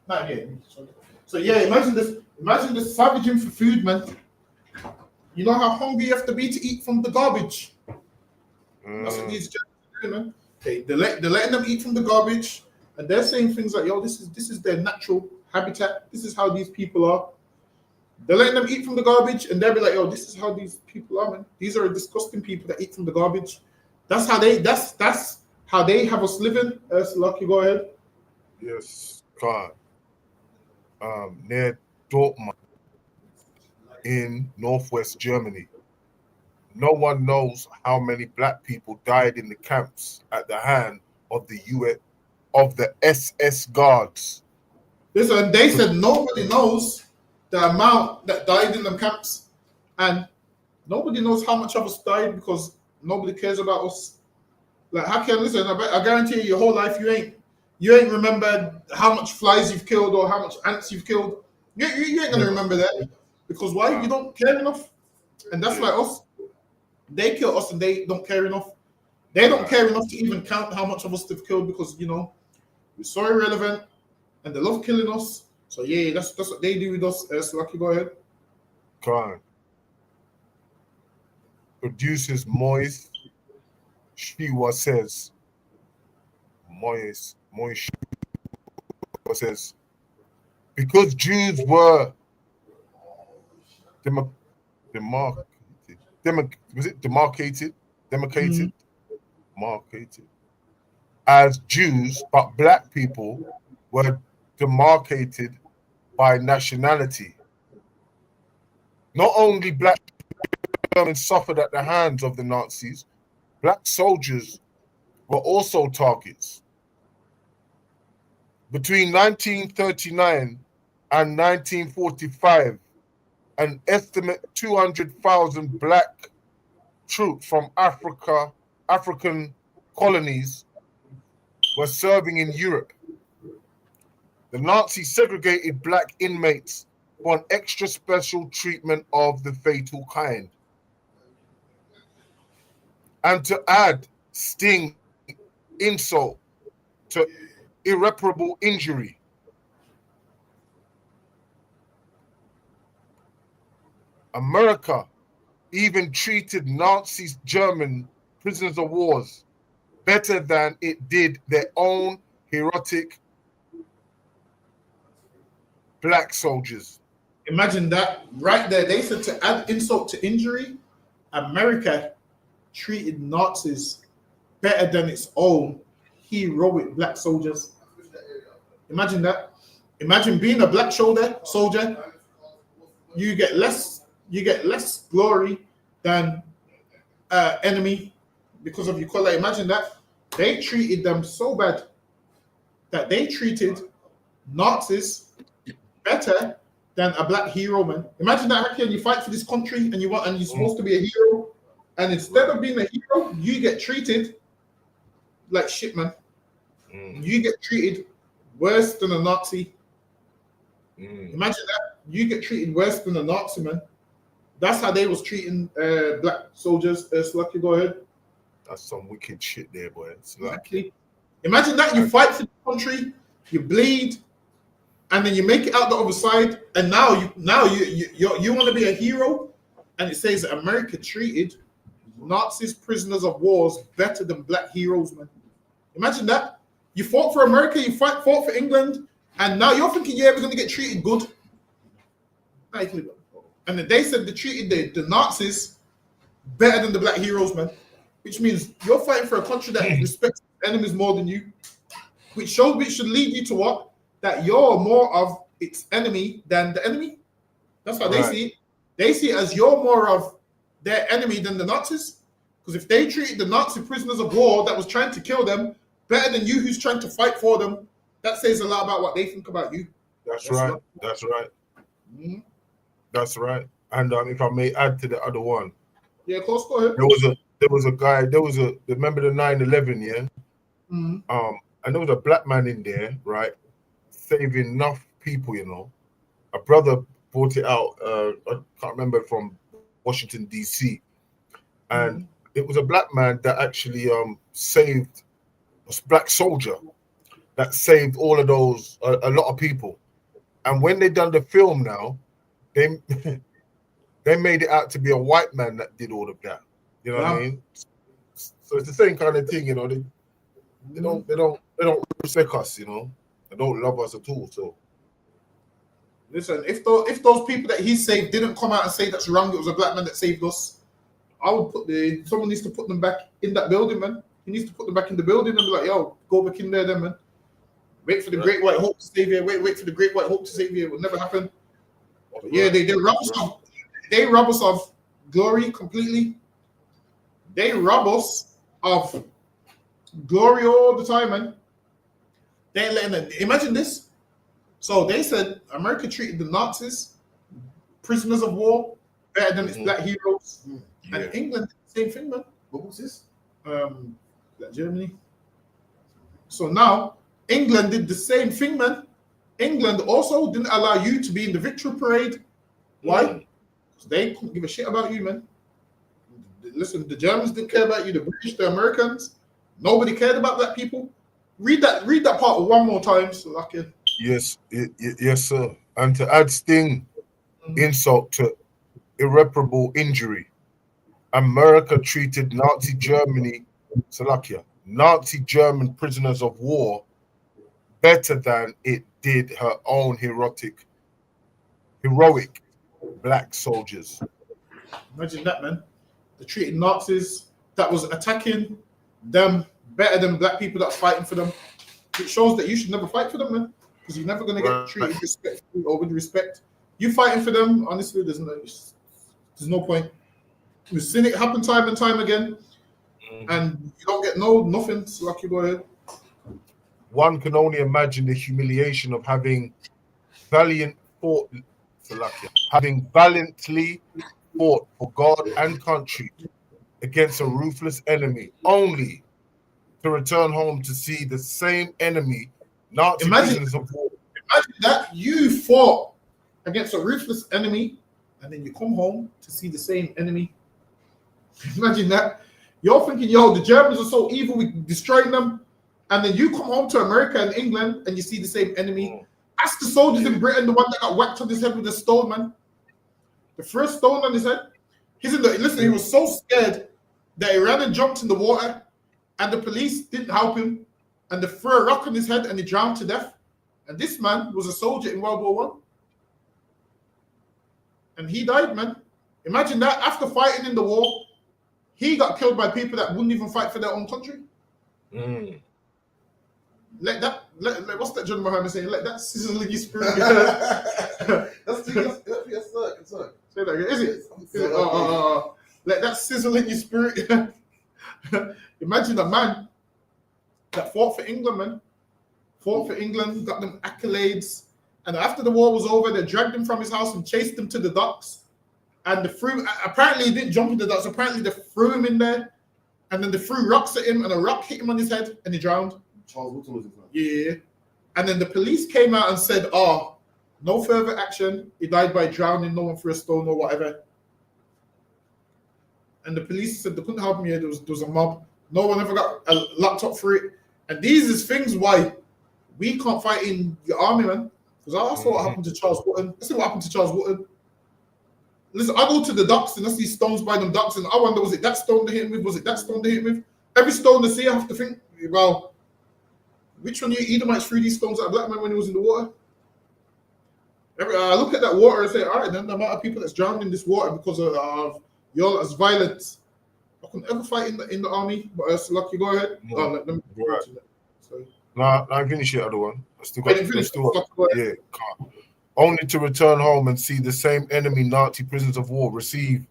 Not yet. So yeah, imagine this savaging for food, man. You know how hungry you have to be to eat from the garbage. That's what these Germans are doing, man. Okay, they're letting them eat from the garbage, and they're saying things like, "Yo, this is their natural habitat. This is how these people are." They're letting them eat from the garbage, and they'll be like, "Yo, this is how these people are, man. These are disgusting people that eat from the garbage." That's how they have us living. Lucky, go ahead. Yes, God. Near Dortmund in northwest Germany. No one knows how many black people died in the camps at the hand of the SS guards. Listen, they said nobody knows the amount that died in them camps, and nobody knows how much of us died because nobody cares about us. Like, how can listen? I guarantee you, your whole life you ain't remembered how much flies you've killed or how much ants you've killed. You ain't gonna remember that because why? You don't care enough, and that's like us. They kill us and they don't care enough. They don't care enough to even count how much of us they've killed because we're so irrelevant and they love killing us. So yeah, that's what they do with us. So Lucky, go ahead. Crime. Producers Moise Shiwa says, says, because Jews were demarcated as Jews, but black people were demarcated by nationality. Not only black Germans suffered at the hands of the Nazis, black soldiers were also targets. Between 1939 and 1945, an estimate 200,000 black troops from African colonies were serving in Europe. The Nazis segregated black inmates for an extra special treatment of the fatal kind. And to add sting, insult to irreparable injury, America even treated Nazi German prisoners of war better than it did their own heroic black soldiers. Imagine that right there. They said to add insult to injury, America treated Nazis better than its own heroic black soldiers. Imagine that. Imagine being a black soldier. You get less glory than enemy because of your color. Imagine that. They treated them so bad that they treated Nazis better than a black hero, man. Imagine that, Haki, and you fight for this country and you're supposed to be a hero, and instead of being a hero, you get treated like shit, man. You get treated worse than a Nazi. Imagine that. You get treated worse than a Nazi, man. That's how they was treating black soldiers. Lucky, go ahead. That's some wicked shit there, boy. Exactly. Imagine that you fight for the country, you bleed, and then you make it out the other side, and now you want to be a hero, and it says that America treated Nazis, prisoners of wars, better than black heroes, man. Imagine that. You fought for America, you fought for England, and now you're thinking, yeah, we're going to get treated good. And then they said they treated the Nazis better than the black heroes, man. Which means you're fighting for a country that respects enemies more than you, which should lead you to what? That you're more of its enemy than the enemy. That's how they see it. They see it as you're more of their enemy than the Nazis. Because if they treated the Nazi prisoners of war that was trying to kill them better than you who's trying to fight for them, that says a lot about what they think about you. That's right. That's right. Mm-hmm. That's right. And if I may add to the other one. Yeah, of course, go ahead. Remember the 9/11, yeah? Mm-hmm. And there was a black man in there, right? Saving enough people, you know. A brother brought it out, I can't remember, from Washington, D.C. And it was a black man that actually saved a black soldier that saved all of those, a lot of people. And when they done the film now, they they made it out to be a white man that did all of that. You know what I mean? So it's the same kind of thing, you know. They don't respect us, you know. They don't love us at all. So listen, if those people that he saved didn't come out and say that's wrong, it was a black man that saved us, I would someone needs to put them back in that building, man. He needs to put them back in the building and be like, yo, go back in there then, man. Wait for the great white hope to save you. Wait for the great white hope to save you. It will never happen. But yeah, they rob us of glory completely. They rob us of glory all the time, man. They ain't letting them. Imagine this. So they said America treated the Nazis, prisoners of war, better than its black heroes. Yeah. And England did the same thing, man. What was this? Like Germany. So now England did the same thing, man. England also didn't allow you to be in the victory parade. Why? Because they couldn't give a shit about you, man. Listen, the Germans didn't care about you, the British, the Americans. Nobody cared about black people. Read that part one more time so I can. Yes, yes, sir. And to add sting, insult to irreparable injury, America treated Nazi German prisoners of war better than it did her own heroic black soldiers. Imagine that, man. They treated Nazis that was attacking them better than black people that are fighting for them. It shows that you should never fight for them, man, because you're never going to get treated respectfully or with respect. You fighting for them, honestly, there's no point. We've seen it happen time and time again, and you don't get nothing. So like, you go ahead. One can only imagine the humiliation of having valiantly fought for God and country against a ruthless enemy, only to return home to see the same enemy, Nazi prisoners of war. Imagine that you fought against a ruthless enemy, and then you come home to see the same enemy. Imagine that. You're thinking, yo, the Germans are so evil, we destroying them. And then you come home to America and England and you see the same enemy. Ask the soldiers in Britain, the one that got whacked on his head with a stone, man. The first stone on his head. He was so scared that he ran and jumped in the water, and the police didn't help him, and they threw a rock on his head and he drowned to death. And this man was a soldier in World War I. And he died, man. Imagine that. After fighting in the war, he got killed by people that wouldn't even fight for their own country. What's that John Muhammad saying? Let that sizzle in your spirit. That's sir. Say that again. Is it? Let that sizzle in your spirit. Imagine a man that fought for England, man. Fought for England, got them accolades. And after the war was over, they dragged him from his house and chased him to the docks. And apparently he didn't jump in the docks. Apparently they threw him in there. And then they threw rocks at him, and a rock hit him on his head, and he drowned. Charles Woodson was his name. Yeah. And then the police came out and said, no further action. He died by drowning, no one threw a stone or whatever. And the police said they couldn't help him here. There was a mob. No one ever got a laptop for it. And these is things why we can't fight in the army, man. Because I saw what happened to Charles Woodson. I see what happened to Charles Woodson. Listen, I go to the docks and I see stones by them docks, and I wonder, was it that stone they hit him with? Was it that stone they hit him with? Every stone they see, I have to think, well, which one of you Edomites threw these stones at a black man when he was in the water? I look at that water and say, all right, then the amount of people that's drowned in this water because of y'all as violent I couldn't ever fight in the army, but lucky. Go ahead. No. Oh, let me Right. Sorry. Nah, I finished the other one. I still I got. didn't finish. Still, Go ahead. yeah, can't. Only to return home and see the same enemy Nazi prisoners of war receive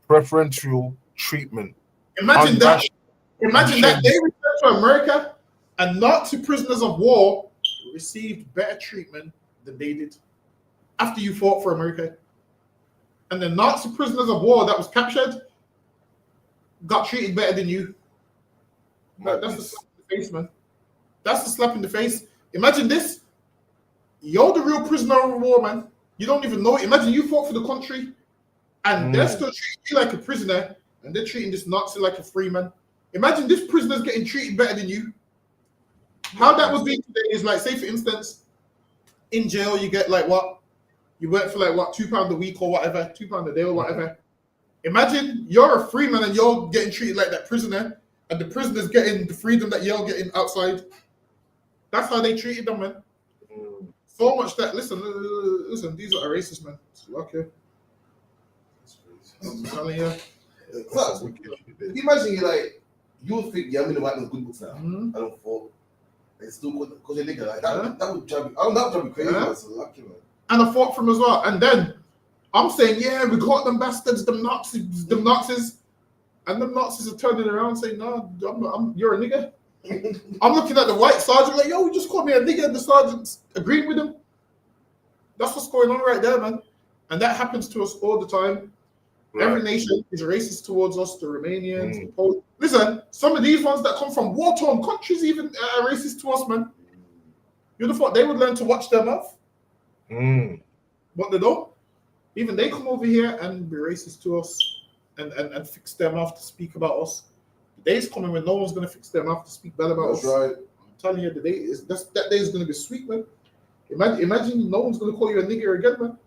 preferential treatment. Imagine that. Unrationed Imagine that and they returned to America and Nazi prisoners of war received better treatment than they did after you fought for America. And the Nazi prisoners of war that was captured got treated better than you. That's a slap in the face, man. That's a slap in the face. Imagine this. You're the real prisoner of war, man. You don't even know it. Imagine you fought for the country and they're still treating you like a prisoner and they're treating this Nazi like a free man. Imagine this prisoner's getting treated better than you. How that would be today is like, say for instance, in jail you get like what? You work for like what, £2 a week or whatever, £2 a day or whatever. Imagine you're a free man and you're getting treated like that prisoner, and the prisoner's getting the freedom that you're getting outside. That's how they treated them, man. So much that listen, these are racist, man. Okay. I'm telling you. Imagine you think, yeah, I'm in the white man's good books now. Mhm. I don't fall. It's still because you're nigga. Like, that would drive me. That would drive me crazy. Yeah. That's lucky, man. And I fought for him as well. And then I'm saying, yeah, we got them bastards, them Nazis. And them Nazis are turning around saying, no, you're a nigger. I'm looking at the white sergeant like, yo, he just called me a nigger, and the sergeant's agreeing with him. That's what's going on right there, man. And that happens to us all the time. Right. Every nation is racist towards us, the Romanians, the Polish. Listen, some of these ones that come from war-torn countries even are racist to us, man. You'd have thought they would learn to watch their mouth. But they don't. Even they come over here and be racist to us and fix their mouth to speak about us. The day's coming when no one's going to fix their mouth to speak bad about That's us. right. I'm telling you, that day is going to be sweet, man. Imagine no one's going to call you a nigger again, man.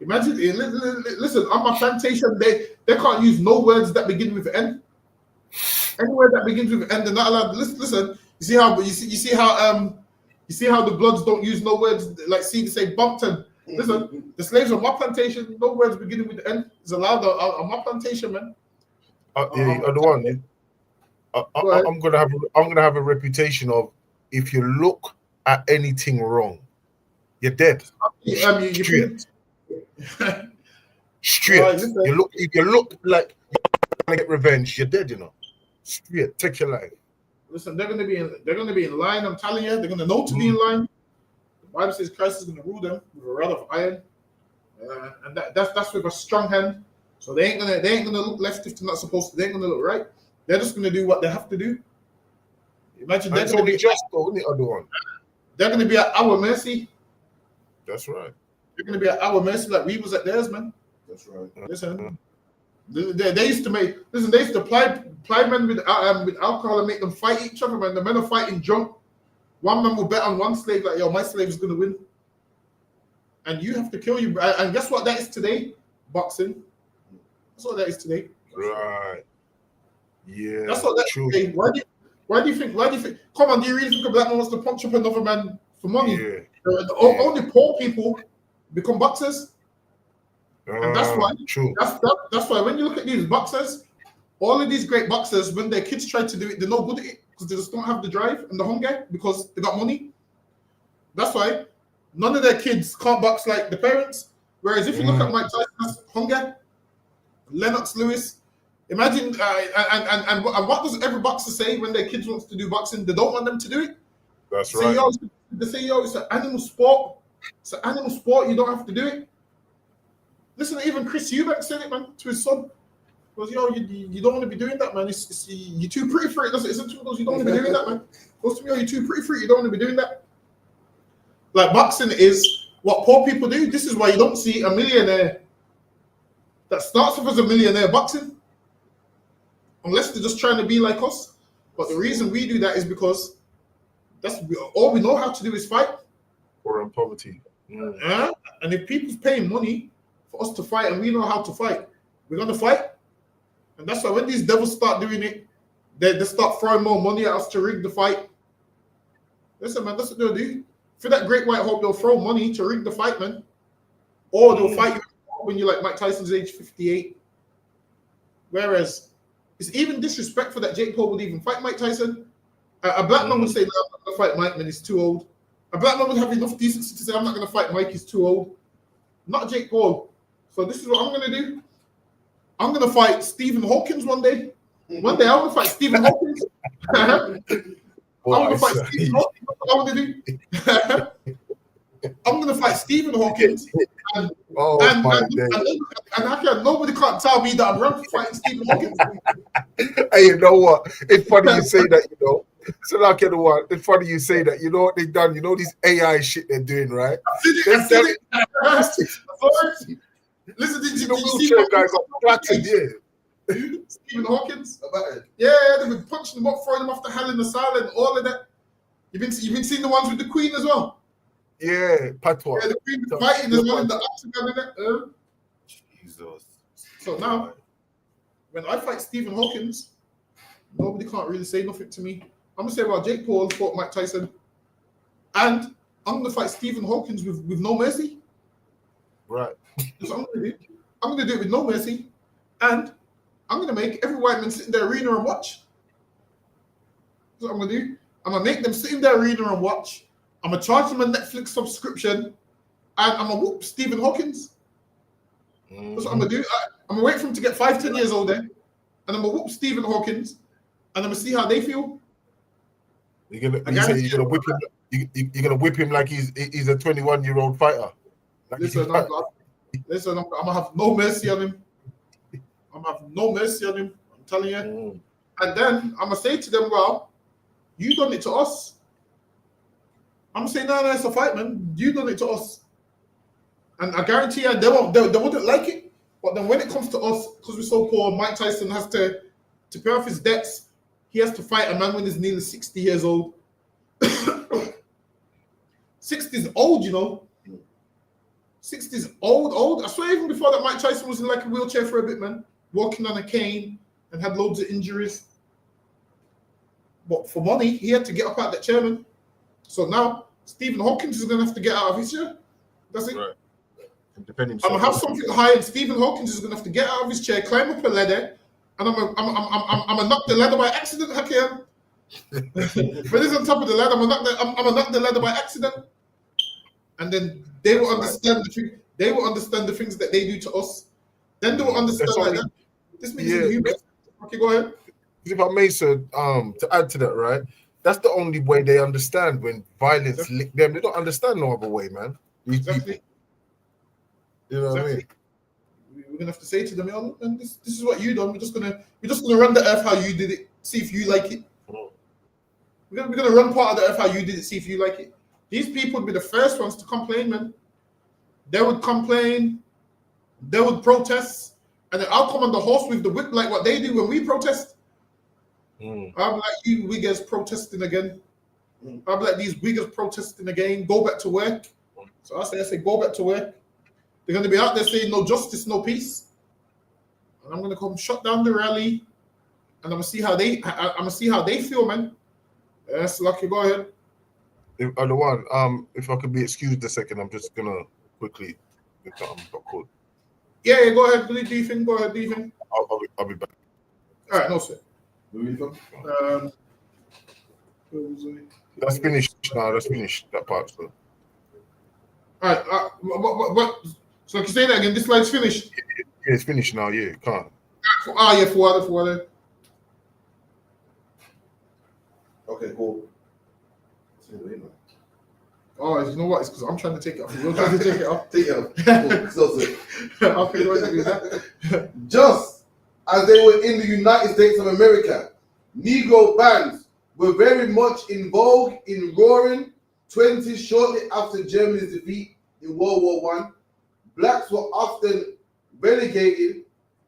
Imagine, listen, on my plantation, they can't use no words that begin with N. Any word that begins with N, they're not allowed. Listen, you see how the Bloods don't use no words like they say Bumpton. Listen, the slaves on my plantation, no words beginning with N is allowed on my plantation, man. The one. I'm gonna have a reputation of, if you look at anything wrong, you're dead. Straight. Right, If you look like you're gonna get revenge, you're dead. You know. Straight. Take your life. Listen, they're gonna be in line. I'm telling you, they're gonna know to be in line. The Bible says Christ is gonna rule them with a rod of iron, and that's with a strong hand. So they ain't gonna look left if they're not supposed to. They ain't gonna look right. They're just gonna do what they have to do. Imagine they're gonna be just on the other one. They're gonna be at our mercy. That's right. They're gonna be at our mercy like we was at theirs, man. That's right. Listen, they used to ply men with alcohol and make them fight each other, man. The men are fighting drunk. One man will bet on one slave like, yo, my slave is gonna win, and you have to kill you. And guess what that is today? Boxing. That's what that is today. Right. Yeah. That's what that is today. Why do you think? Come on, do you really think a black man wants to punch up another man for money? Yeah. Only poor people become boxers. And that's why. True. That's why when you look at these boxers, all of these great boxers, when their kids try to do it, they're no good at it because they just don't have the drive and the hunger because they got money. That's why none of their kids can't box like the parents. Whereas if you look at Mike Tyson's hunger, Lennox Lewis, imagine and what does every boxer say when their kids wants to do boxing? They don't want them to do it. That's right. They say, yo, it's an animal sport. It's an animal sport. You don't have to do it. Listen, even Chris Eubank said it, man, to his son. Because, yo, you don't want to be doing that, man. You're too pretty for it. Listen to those. You don't want to be doing that, man. Goes to me, yo, you're too pretty for it. You don't want to be doing that. Like, boxing is what poor people do. This is why you don't see a millionaire that starts off as a millionaire boxing. Unless they're just trying to be like us. But the reason we do that is because that's all we know how to do is fight. Or in poverty. And if people's paying money for us to fight and we know how to fight, we're going to fight. And that's why when these devils start doing it, they start throwing more money at us to rig the fight. Listen, man, that's what they'll do. For that great white hope, they'll throw money to rig the fight, man. Or they'll fight you when you're like Mike Tyson's age 58. Whereas it's even disrespectful that Jake Paul would even fight Mike Tyson. A black man would say, no, I'm not going to fight Mike, man, he's too old. A black man would have enough decency to say, I'm not going to fight Mike, he's too old. Not Jake Paul. So this is what I'm going to do. I'm going to fight Stephen Hawkins one day. One day I'm going to fight Stephen Hawkins. I'm going to fight Stephen Hawkins. That's what I'm going to do. I'm going to fight Stephen Hawkins. And nobody can't tell me that I'm wrong for fighting Stephen Hawkins. Hey, you know what? It's funny you say that, you know. So like, you know what? It's funny you say that. You know what they've done? You know this AI shit they're doing, right? I said it. Listen, did you see wheelchair guys got flattened, yeah. Stephen Hawkins? Yeah, they've been punching him up, throwing him off the hell in the silent, all of that. You've been seeing the ones with the Queen as well? Yeah, patois. Yeah, the Queen been fighting as well in the octagon and that. Jesus. So now, when I fight Stephen Hawkins, nobody can't really say nothing to me. I'm gonna say, well, Jake Paul fought Mike Tyson, and I'm gonna fight Stephen Hawkins with no mercy. Right. That's what I'm gonna do. I'm gonna do it with no mercy, and I'm gonna make every white man sit in the arena and watch. That's what I'm gonna do. I'm gonna make them sit in the arena and watch. I'm gonna charge them a Netflix subscription, and I'm gonna whoop Stephen Hawkins. That's what I'm gonna do. I'm gonna wait for him to get 5-10 years older, and I'm gonna whoop Stephen Hawkins, and I'm gonna see how they feel. You're gonna whip him. You're gonna whip him like he's a 21-year-old fighter. Like listen, I'm gonna have no mercy on him. I'm gonna have no mercy on him. I'm telling you. And then I'm gonna say to them, well, you done it to us. I'm gonna say, no, it's a fight, man. You done it to us. And I guarantee you, they wouldn't like it. But then when it comes to us, because we're so poor, Mike Tyson has to pay off his debts. He has to fight a man when he's nearly 60 years old. 60 is old, you know. 60 is old. I swear even before that, Mike Tyson was in like a wheelchair for a bit, man. Walking on a cane and had loads of injuries. But for money, he had to get up out that chair, man. So now, Stephen Hawkins is going to have to get out of his chair. That's it. Right. I'm going to have something high, and Stephen Hawkins is going to have to get out of his chair, climb up a ladder, and I'm gonna knock the ladder by accident, Hakim. But this on top of the ladder, I'm gonna knock the ladder by accident, and then they will understand the truth. They will understand the things that they do to us. Then they will understand that this means human. Okay, go ahead. If I may, sir, to add to that, right? That's the only way they understand when violence lick them. They don't understand no other way, man. These people. You know what I mean? We're gonna have to say to them, oh, man, this is what you done. We're just gonna run the earth how you did it. See if you like it. We're gonna run part of the earth how you did it. See if you like it. These people would be the first ones to complain, man. They would complain. They would protest, and then I'll come on the horse with the whip like what they do when we protest. I'm like, you wiggers protesting again. I'm like, these wiggers protesting again. Go back to work. So I say, go back to work. They're going to be out there saying no justice, no peace. And I'm going to come shut down the rally, and I'm going to see how they feel, man. Yes, Lucky, go ahead. If I could be excused a second, I'm just gonna quickly. Got called. Yeah, go ahead. Do your thing. Go ahead, do your thing. I'll be back. All right, no sir. That's finished now. That's finished that part. So. All right. What? So can you say that again? This slide's finished. Yeah, it's finished now. Yeah, can't. Yeah, for what? Okay, cool. Oh, you know what? It's because I'm trying to take it off. You're trying to take it off. Take it off. Cool. Okay, go ahead, do that. Just as they were in the United States of America, Negro bands were very much in vogue in roaring 20s shortly after Germany's defeat in World War I. Blacks were often relegated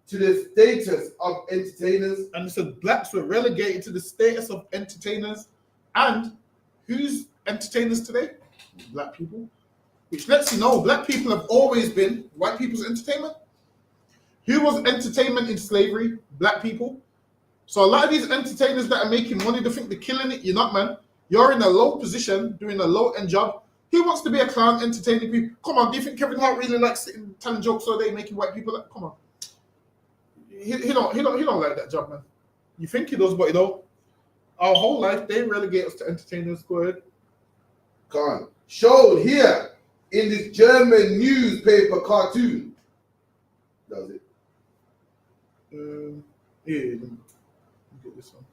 to the status of entertainers. And so blacks were relegated to the status of entertainers. And who's entertainers today? Black people. Which lets you know black people have always been white people's entertainment. Who was entertainment in slavery? Black people. So a lot of these entertainers that are making money, they think they're killing it. You're not, man. You're in a low position, doing a low-end job. Who wants to be a clown, entertaining people? Come on, do you think Kevin Hart really likes sitting telling jokes all day, making white people laugh? Come on. he don't like that job, man. You think he does, but he don't. Our whole life they relegate us to entertainers. Go ahead. Gone. Showed here in this German newspaper cartoon. Does it? Yeah. Let me get this one.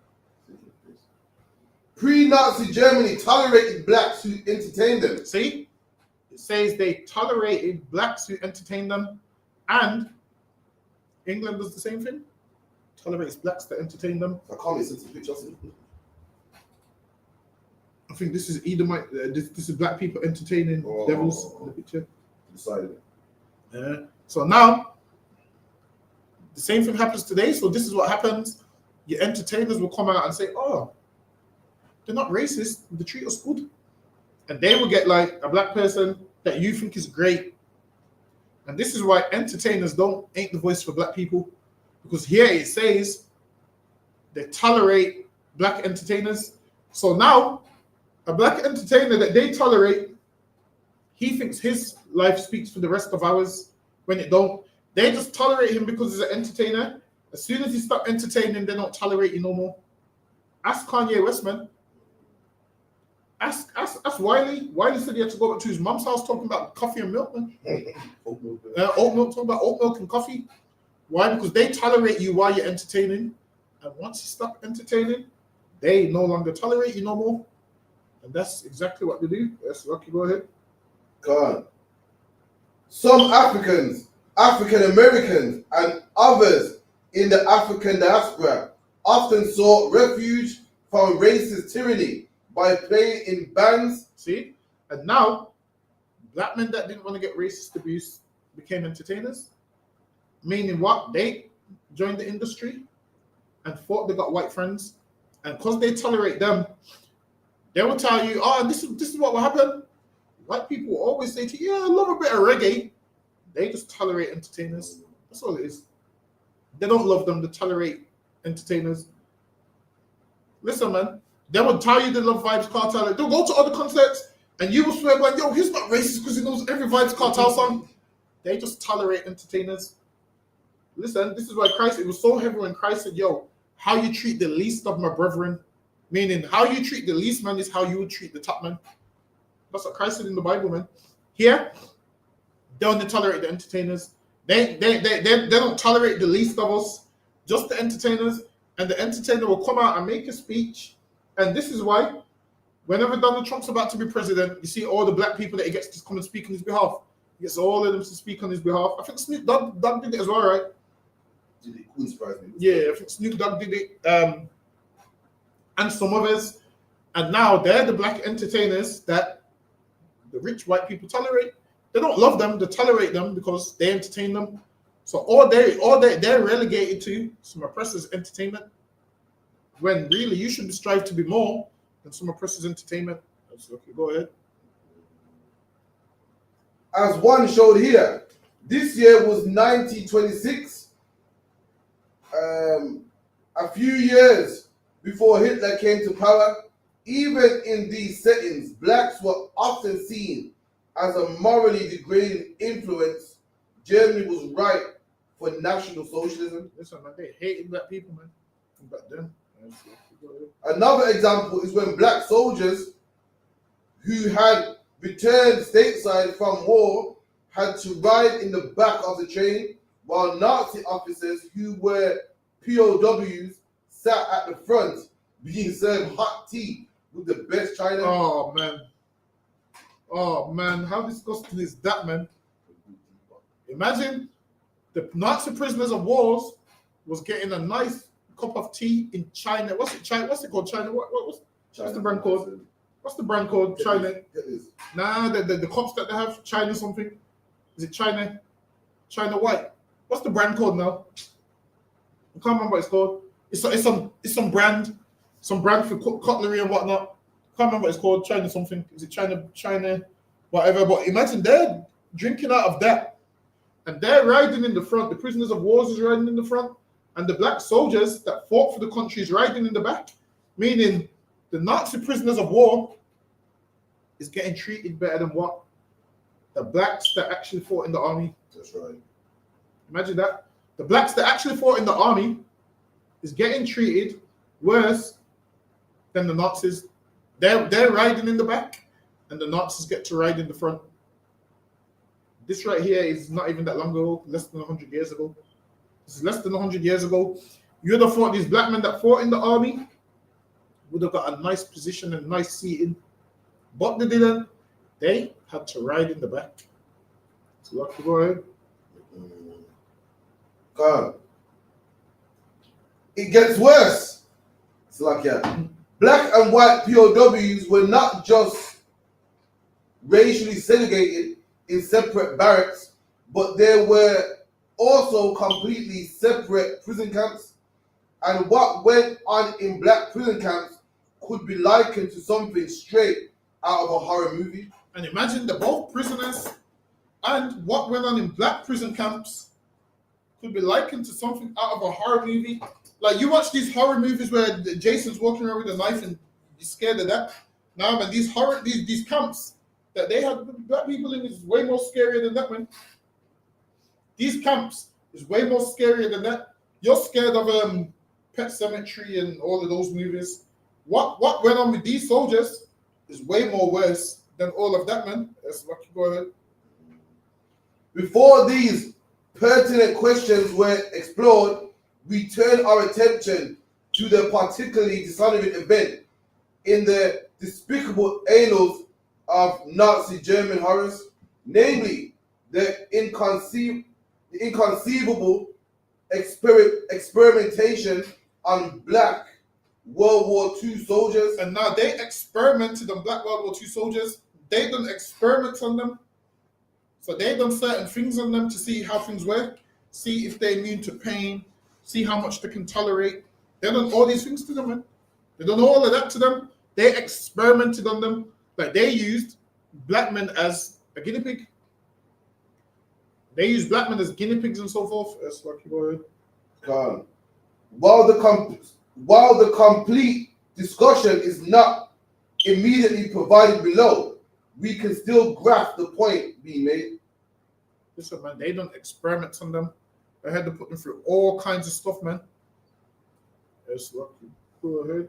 Pre-Nazi Germany tolerated blacks who entertained them. See, it says they tolerated blacks who entertained them, and England does the same thing. Tolerates blacks that entertain them. I can't listen to the picture. I think this is Edomite. This is black people entertaining devils in the picture. Decided. So now the same thing happens today. So this is what happens. Your entertainers will come out and say, "Oh, they're not racist. They treat us good," and they will get like a black person that you think is great. And this is why entertainers ain't the voice for black people, because here it says they tolerate black entertainers. So now a black entertainer that they tolerate, he thinks his life speaks for the rest of ours when it don't. They just tolerate him because he's an entertainer. As soon as you stop entertaining, they don't tolerate you no more. Ask Kanye West, man. Ask Wiley. Wiley said he had to go back to his mom's house talking about coffee and milk, man. Oat milk, talking about oat milk and coffee. Why? Because they tolerate you while you're entertaining. And once you stop entertaining, they no longer tolerate you no more. And that's exactly what they do. Yes, Rocky, go ahead. God. Some Africans, African Americans, and others in the African diaspora often sought refuge from racist tyranny by playing in bands. See? And now, black men that didn't want to get racist abuse became entertainers. Meaning what? They joined the industry and thought they got white friends. And because they tolerate them, they will tell you, "Oh, this is what will happen." White people will always say to you, "Yeah, I love a bit of reggae." They just tolerate entertainers. That's all it is. They don't love them. They tolerate entertainers. Listen, man. They will tell you they love Vibes Cartel. They'll go to other concerts and you will swear, like, "Yo, he's not racist because he knows every Vibes Cartel song." They just tolerate entertainers. Listen, this is why Christ, it was so heavy when Christ said, "Yo, how you treat the least of my brethren," meaning how you treat the least man is how you would treat the top man. That's what Christ said in the Bible, man. Here, they only tolerate the entertainers. They don't tolerate the least of us, just the entertainers. And the entertainer will come out and make a speech. And this is why, whenever Donald Trump's about to be president, you see all the black people that he gets to come and speak on his behalf. He gets all of them to speak on his behalf. I think Snoop Dogg did it as well, right? Did it? Wouldn't surprise me. Yeah, I think Snoop Dogg did it. And some others. And now they're the black entertainers that the rich white people tolerate. They don't love them, they tolerate them because they entertain them. So they're relegated to some oppressors' entertainment. When really you should strive to be more than some oppressors' entertainment. Okay, go ahead. As one showed here, this year was 1926. A few years before Hitler came to power. Even in these settings, blacks were often seen as a morally degrading influence. Germany was ripe for National Socialism. Listen, man, they hated black people, man. Back then. Another example is when black soldiers who had returned stateside from war had to ride in the back of the train, while Nazi officers who were POWs sat at the front being served hot tea with the best china. Oh man, how disgusting is that, man? Imagine the Nazi prisoners of wars was getting a nice cup of tea in China. What's it called? China? What's the brand called? What's the brand called? China? Nah, the cups that they have, China something. Is it China? China White. What's the brand called now? I can't remember what it's called. It's some brand for cutlery and whatnot. I can't remember what it's called. China something. Is it China, whatever. But imagine they're drinking out of that. And they're riding in the front. The prisoners of war is riding in the front. And the black soldiers that fought for the country is riding in the back. Meaning the Nazi prisoners of war is getting treated better than what? The blacks that actually fought in the army. That's right. Imagine that. the blacks that actually fought in the army is getting treated worse than the Nazis. They're riding in the back, and the Nazis get to ride in the front. This right here is not even that long ago, less than 100 years ago. This is less than 100 years ago. You would have thought these black men that fought in the army would have got a nice position and nice seating, but they didn't. They had to ride in the back. So lucky boy. God. It gets worse. It's like, yeah. Black and white POWs were not just racially segregated in separate barracks, but there were also completely separate prison camps. And what went on in black prison camps could be likened to something straight out of a horror movie. And imagine they're both prisoners, and what went on in black prison camps could be likened to something out of a horror movie. Like you watch these horror movies where Jason's walking around with a knife and you're scared of that. Now, man, these camps that they have black people in is way more scarier than that, man. These camps is way more scarier than that. You're scared of Pet Cemetery and all of those movies. What went on with these soldiers is way more worse than all of that, man. That's lucky. Go ahead. Before these pertinent questions were explored, we turn our attention to the particularly dishonoring event in the despicable annals of Nazi German horrors, namely the inconceivable experimentation on black World War II soldiers. And now they experimented on black World War II soldiers. They done experiments on them. So they done certain things on them to see how things work, see if they're immune to pain, see how much they can tolerate. They done all these things to them, man. They done all of that to them. They experimented on them. Like they used black men as a guinea pig. They used black men as guinea pigs and so forth. That's lucky boy. While the complete discussion is not immediately provided below, we can still grasp the point being made. Listen, man, they done experiments on them. They had to put them through all kinds of stuff, man. That's lucky. Go ahead.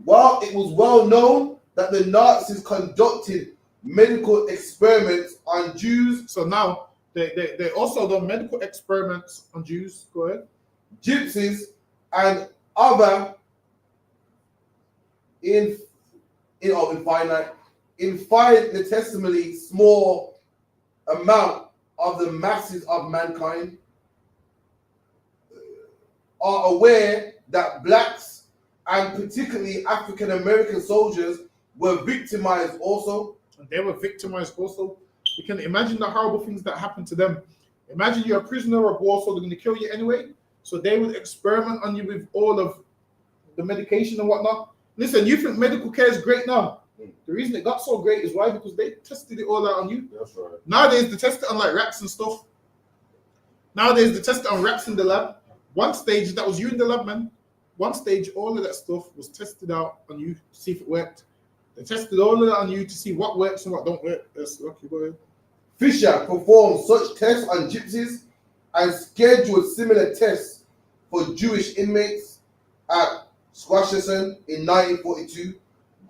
While it was well known that the Nazis conducted medical experiments on Jews. So now they also done medical experiments on Jews. Go ahead. Gypsies and other infinitesimally small amount of the masses of mankind are aware that blacks and particularly African American soldiers were victimized also. And they were victimized also. You can imagine the horrible things that happened to them. Imagine you're a prisoner of war, so they're going to kill you anyway. So they would experiment on you with all of the medication and whatnot. Listen, you think medical care is great now. The reason it got so great is why? Because they tested it all out on you. That's right. Nowadays, they test it on like rats and stuff. Nowadays, they test it on rats in the lab. One stage, that was you in the lab, man. One stage, all of that stuff was tested out on you to see if it worked. They tested all of that on you to see what works and what don't work. That's lucky boy. Fisher performed such tests on gypsies and scheduled similar tests for Jewish inmates at Squashison in 1942.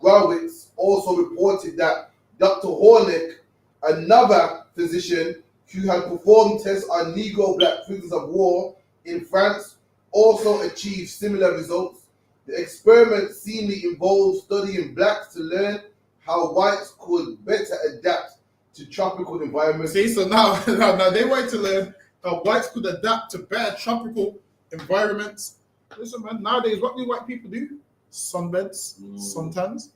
Growitz also reported that Dr. Hornick, another physician who had performed tests on Negro black prisoners of war in France, also achieved similar results. The experiment seemingly involved studying blacks to learn how whites could better adapt to tropical environments. See, so now they want to learn how whites could adapt to better tropical environments. Listen, man, nowadays, what do white people do? Sunbeds, suntans.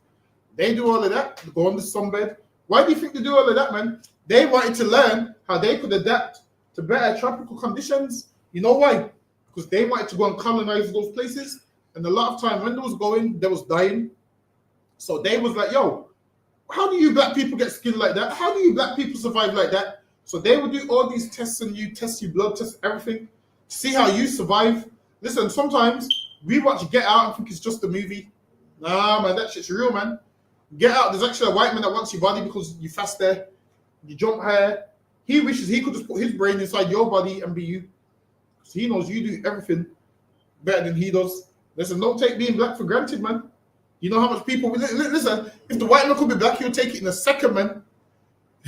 They do all of that. They go on the sunbed. Why do you think they do all of that, man? They wanted to learn how they could adapt to better tropical conditions. You know why? Because they wanted to go and colonize those places. And a lot of time when they was going, they was dying. So they was like, yo, how do you black people get skin like that? How do you black people survive like that? So they would do all these tests on you, test your blood, test everything, see how you survive. Listen, sometimes we watch Get Out and think it's just a movie. Nah, man, that shit's real, man. Get Out, there's actually a white man that wants your body because you fast there, you jump higher. He wishes he could just put his brain inside your body and be you. So he knows you do everything better than he does. Listen, don't take being black for granted, man. You know how much people listen. If the white man could be black, he'll take it in a second, man.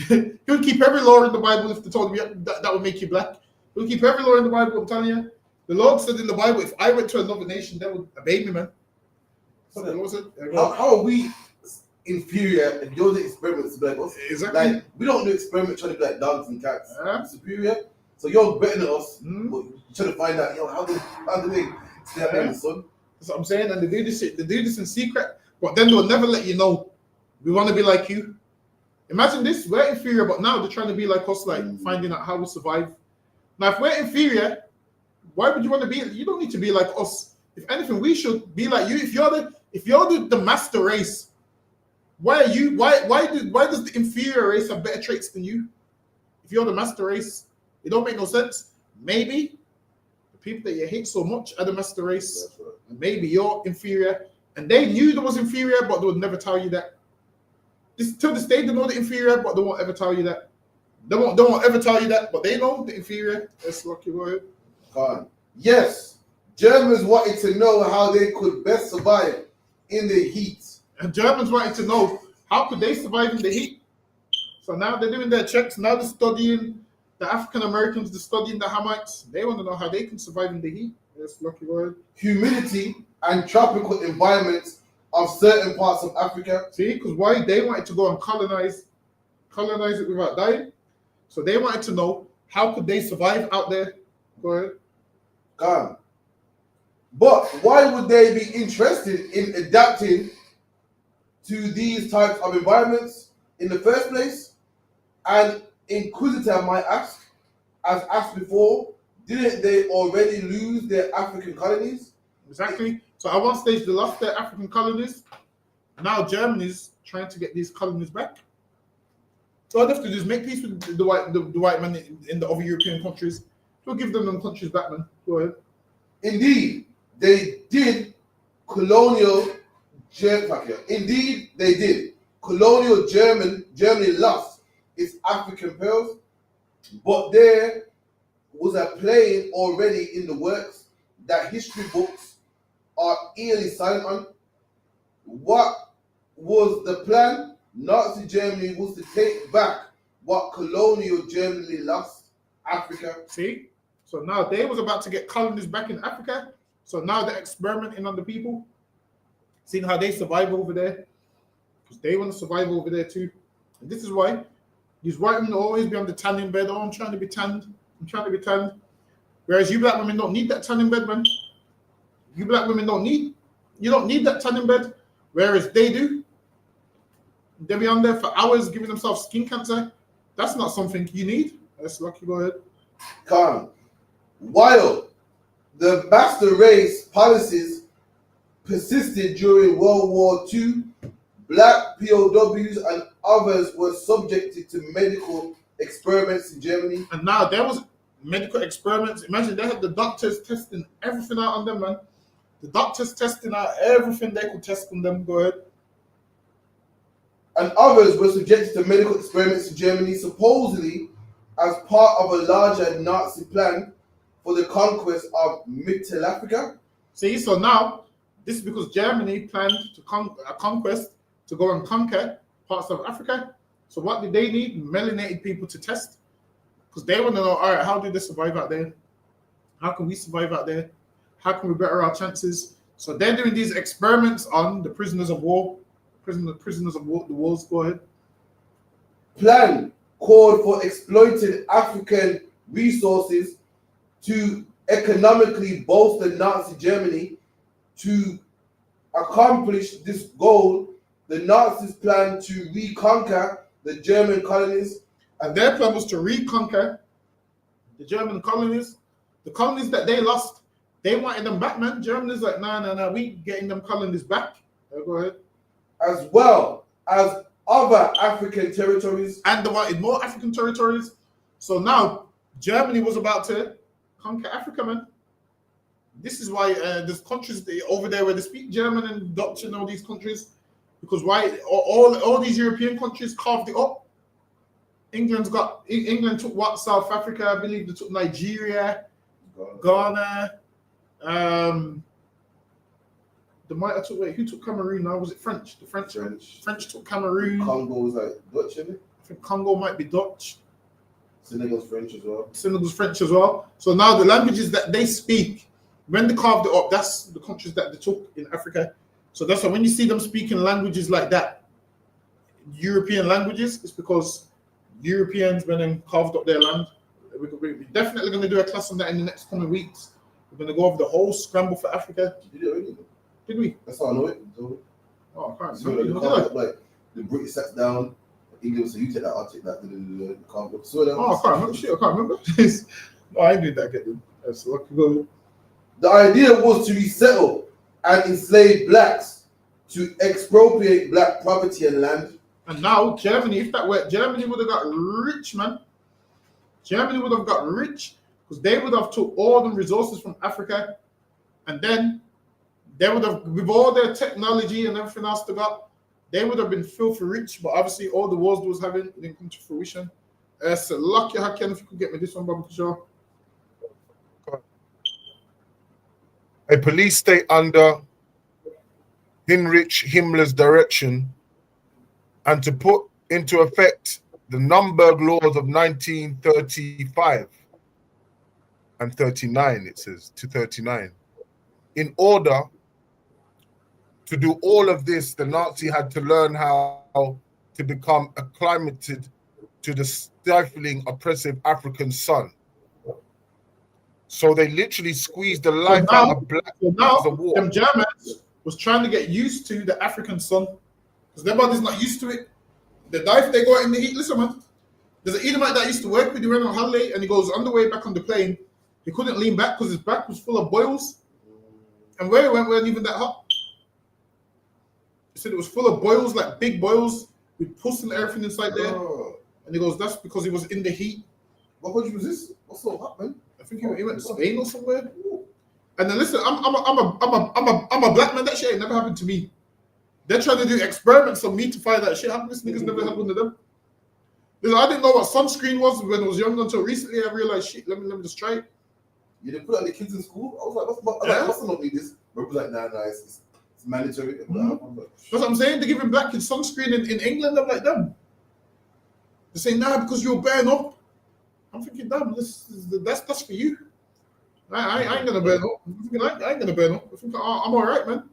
He'll keep every law in the Bible if they told me that would make you black. He'll keep every law in the Bible. I'm telling you, the Lord said in the Bible, if I went to another nation, they would obey me, man. So the Lord said, How are we inferior and you're the experiments like us? Exactly. Like we don't do experiment trying to be like dogs and cats. Superior. So you're better than us. But you're trying to find out, how do they stay out there in the sun? That's what I'm saying. And they do this in secret, but then they'll never let you know. We want to be like you. Imagine this, we're inferior, but now they're trying to be like us, like finding out how we survive. Now, if we're inferior, why would you want to be? You don't need to be like us. If anything, we should be like you. If you're the master race, why are you? Why does the inferior race have better traits than you? If you're the master race, it don't make no sense. Maybe the people that you hate so much are the master race. That's right. And maybe you're inferior, and they knew they was inferior, but they would never tell you that. Till this day, they know the inferior, but they won't ever tell you that. They won't ever tell you that, but they know the inferior. That's lucky word. Yes, Germans wanted to know how they could best survive in the heat. And Germans wanted to know how could they survive in the heat. So now they're doing their checks. Now they're studying the African Americans. They're studying the Hamites. They want to know how they can survive in the heat. That's lucky word. Humidity and tropical environments of certain parts of Africa. See, because why they wanted to go and colonize it without dying. So they wanted to know how could they survive out there. Go ahead. Gone. But why would they be interested in adapting to these types of environments in the first place? And inquisitor might ask, as asked before, didn't they already lose their African colonies? Exactly. So at one stage they lost their African colonies. Now Germany's trying to get these colonies back. So all they have to do is make peace with the white man in the other European countries. We'll give them countries back, man. Go ahead. Indeed, they did. Colonial Germany lost its African pearls, but there was a plan already in the works that history books are eerily silent on. What was the plan? Nazi Germany was to take back what colonial Germany lost, Africa. See? So now they was about to get colonies back in Africa. So now they're experimenting on the people, seeing how they survive over there. Because they want to survive over there too. And this is why these white women will always be on the tanning bed. Oh, I'm trying to be tanned. I'm trying to be tanned. Whereas you black women don't need that tanning bed, man. You black women don't need that tanning bed. Whereas they do. They'll be on there for hours giving themselves skin cancer. That's not something you need. That's lucky. Go ahead. Calm. While the master race policies persisted during World War II, black POWs and others were subjected to medical experiments in Germany. And now there was medical experiments. Imagine they had the doctors testing everything out on them, man. The doctors testing out everything they could test on them. Go ahead. And others were subjected to medical experiments in Germany, supposedly as part of a larger Nazi plan for the conquest of Middle Africa. See, so now this is because Germany planned to a conquest to go and conquer parts of Africa. So what did they need? Melanated people to test. Because they want to know, all right, how do they survive out there? How can we survive out there? How can we better our chances? So they're doing these experiments on the prisoners of war. Prisoners of war, the wars. Go ahead. Plan called for exploiting African resources to economically bolster Nazi Germany. To accomplish this goal, the Nazis planned to reconquer the German colonies. And their plan was to reconquer the German colonies. The colonies that they lost, they wanted them back, man. Germany's like, no, we getting them colonies back. Go ahead. As well as other African territories. And they wanted more African territories. So now Germany was about to conquer Africa, man. This is why there's countries over there where they speak German and Dutch and all these countries. Because why all these European countries carved it up. England took what? South Africa, I believe they took Nigeria, Ghana. They might have took. Wait, who took Cameroon now? Was it French? The French took Cameroon. Congo was like Dutch, isn't it? I think Congo might be Dutch. Senegal's French as well. Senegal's French as well. So now the languages that they speak, when they carved it up, that's the countries that they took in Africa. So that's why when you see them speaking languages like that, European languages, it's because Europeans went and carved up their land. We're definitely going to do a class on that in the next coming weeks. We're going to go over the whole scramble for Africa. You did it already? Did we? That's how I know it. So, Oh, I can't so remember. like the British sat down, England said, you take that, I'll take that. So Oh, I can't remember. Shit, I can't remember. No, I did that. Get them. So I can go. The idea was to resettle and enslave blacks, to expropriate black property and land. And now Germany, if that were Germany, would have got rich, man. Germany would have got rich because they would have took all the resources from Africa, and then they would have, with all their technology and everything else they got, they would have been filthy rich. But obviously, all the wars they was having didn't come to fruition. So lucky I can if you could get me this one, Bob, sure. A police state under Heinrich Himmler's direction, and to put into effect the Nuremberg laws of 1935 and 39, it says, to 39. In order to do all of this, the Nazi had to learn how to become acclimated to the stifling, oppressive African sun. So they literally squeezed the life out of black. So now, them Germans was trying to get used to the African sun because their body's not used to it. The dive they go out in the heat. Listen, man. There's an Edomite that I used to work with. He went on holiday and he goes on the way back on the plane. He couldn't lean back because his back was full of boils. And where he went wasn't even that hot. He said it was full of boils, like big boils with pus and everything inside there. Oh. And he goes, that's because he was in the heat. What country was this? What's so hot, man? I think he went to Spain or somewhere. And then listen, I'm a black man. That shit ain't never happened to me. They're trying to do experiments on me to find that shit happen. This niggas never had one of them. Listen, I didn't know what sunscreen was when I was young until recently. I realized, shit, let me just try it. You didn't put it on the kids in school? I was like, what's not need this? But was like, nah, it's mandatory. Mm-hmm. That's what I'm saying. They're giving black kids sunscreen in England. I'm like, damn. They're saying, nah, because you're burn up. I'm thinking, damn, that's for you. I ain't gonna burn up. I ain't gonna burn up. I think I'm all right, man.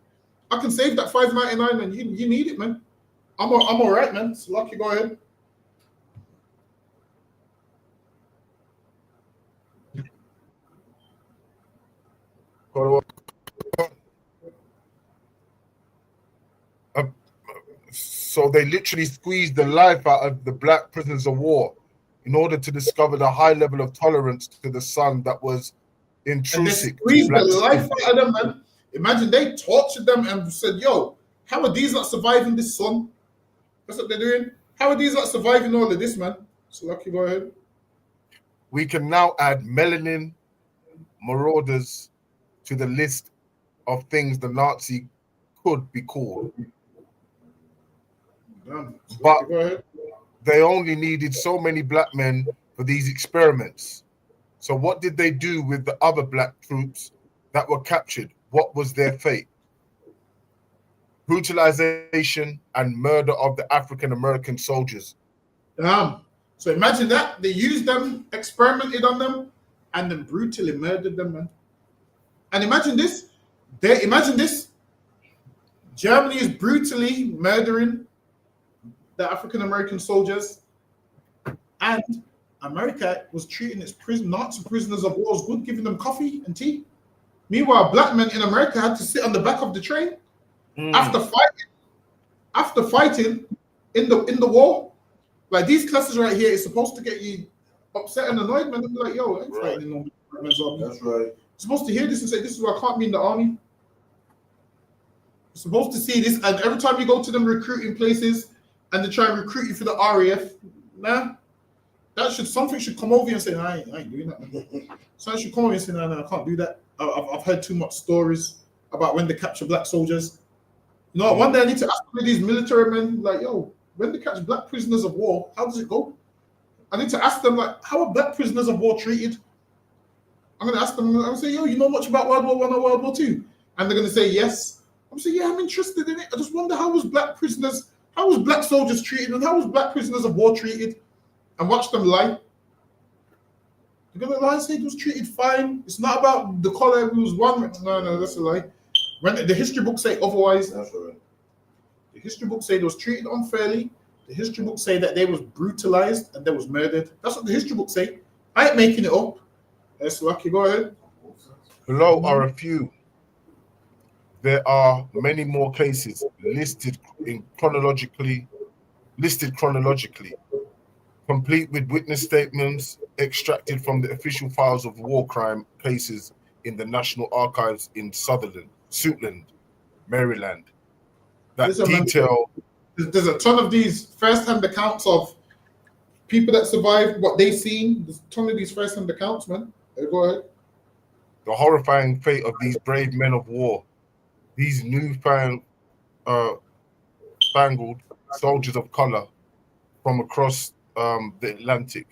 I can save that $5.99, and you need it, man. I'm all right, man. So lucky, go ahead. So they literally squeezed the life out of the black prisoners of war in order to discover the high level of tolerance to the sun that was intrinsic. And they squeezed the life out of them, man. Imagine they tortured them and said, yo, how are these not surviving this sun? That's what they're doing. How are these not surviving all of this, man? So lucky, go ahead. We can now add melanin marauders to the list of things the Nazi could be called. But they only needed so many black men for these experiments. So what did they do with the other black troops that were captured? What was their fate? Brutalization and murder of the African-American soldiers. So imagine that. They used them, experimented on them, and then brutally murdered them, man. And imagine this. Germany is brutally murdering the African-American soldiers, and America was treating its Nazi prisoners of war as good, giving them coffee and tea. Meanwhile, black men in America had to sit on the back of the train after fighting in the war. Like these classes right here is supposed to get you upset and annoyed, man. They'll be like, yo, I ain't fighting in no man's army. That's right. You're supposed to hear this and say, this is why I can't be in the army. You're supposed to see this, and every time you go to them recruiting places and they try and recruit you for the RAF, nah, something should come over you and say, I ain't doing that, man. Something should come over you and say, no, I can't do that. I've heard too much stories about when they capture black soldiers. You know, one day I need to ask these military men, like, yo, when they catch black prisoners of war, how does it go? I need to ask them, like, how are black prisoners of war treated? I'm gonna ask them. I'm gonna say, yo, you know much about World War I or World War II? And they're gonna say yes. I'm saying, yeah, I'm interested in it. I just wonder how was black soldiers treated, and how was black prisoners of war treated? And watch them lie. They're gonna lie and say it was treated fine. It's not about the color. It was one. No, that's a lie. When the history books say otherwise. That's right. The history books say they was treated unfairly. The history books say that they was brutalized and they was murdered. That's what the history books say. I ain't making it up. That's lucky. Go ahead. Below are a few. There are many more cases listed chronologically, complete with witness statements extracted from the official files of war crime cases in the National Archives in Suitland, Maryland. That detail. There's a ton of these first-hand accounts of people that survived what they seen. There's a ton of these first-hand accounts, man. Go ahead. The horrifying fate of these brave men of war, these newfangled soldiers of color from across the Atlantic.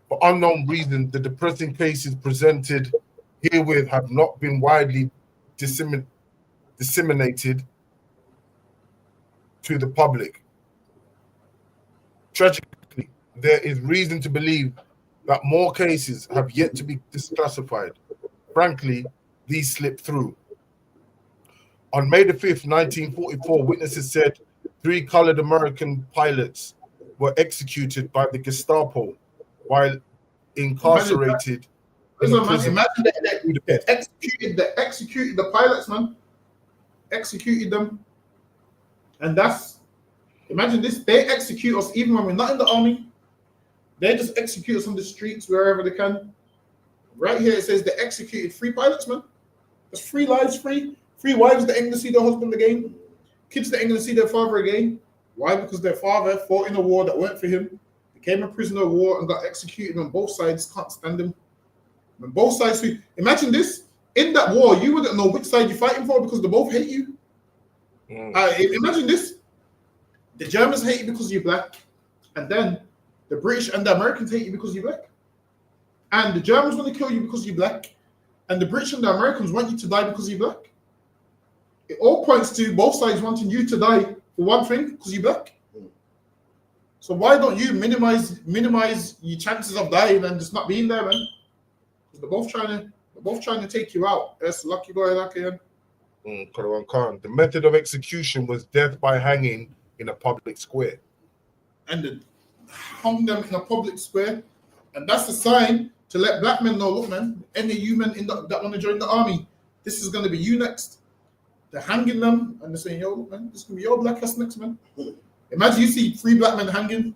For unknown reasons, the depressing cases presented herewith have not been widely disseminated to the public. Tragically, there is reason to believe that more cases have yet to be declassified. Frankly, these slipped through. On May the 5th, 1944, witnesses said 3 colored American pilots were executed by the Gestapo while incarcerated. Imagine they executed the pilots, man. Executed them. And imagine this, they execute us even when we're not in the army. They just execute us on the streets wherever they can. Right here it says they executed 3 pilots, man. There's 3 lives, 3 wives that ain't gonna see their husband again. Kids that ain't gonna see their father again. Why? Because their father fought in a war that weren't for him, became a prisoner of war and got executed on both sides. Can't stand him. When both sides, imagine this, in that war, you wouldn't know which side you're fighting for because they both hate you. Imagine this, the Germans hate you because you're black, and then the British and the Americans hate you because you're black. And the Germans want to kill you because you're black, and the British and the Americans want you to die because you're black. It all points to both sides wanting you to die for one thing because you're black. So why don't you minimize your chances of dying and just not being there, man? Because they're both trying to take you out. That's lucky guy, lucky. The method of execution was death by hanging in a public square. And they hung them in a public square. And that's a sign to let black men know, look, man, any human that want to join the army, this is going to be you next. They're hanging them and they're saying, yo, look, man, this is going to be your black ass next, man. Imagine you see 3 black men hanging.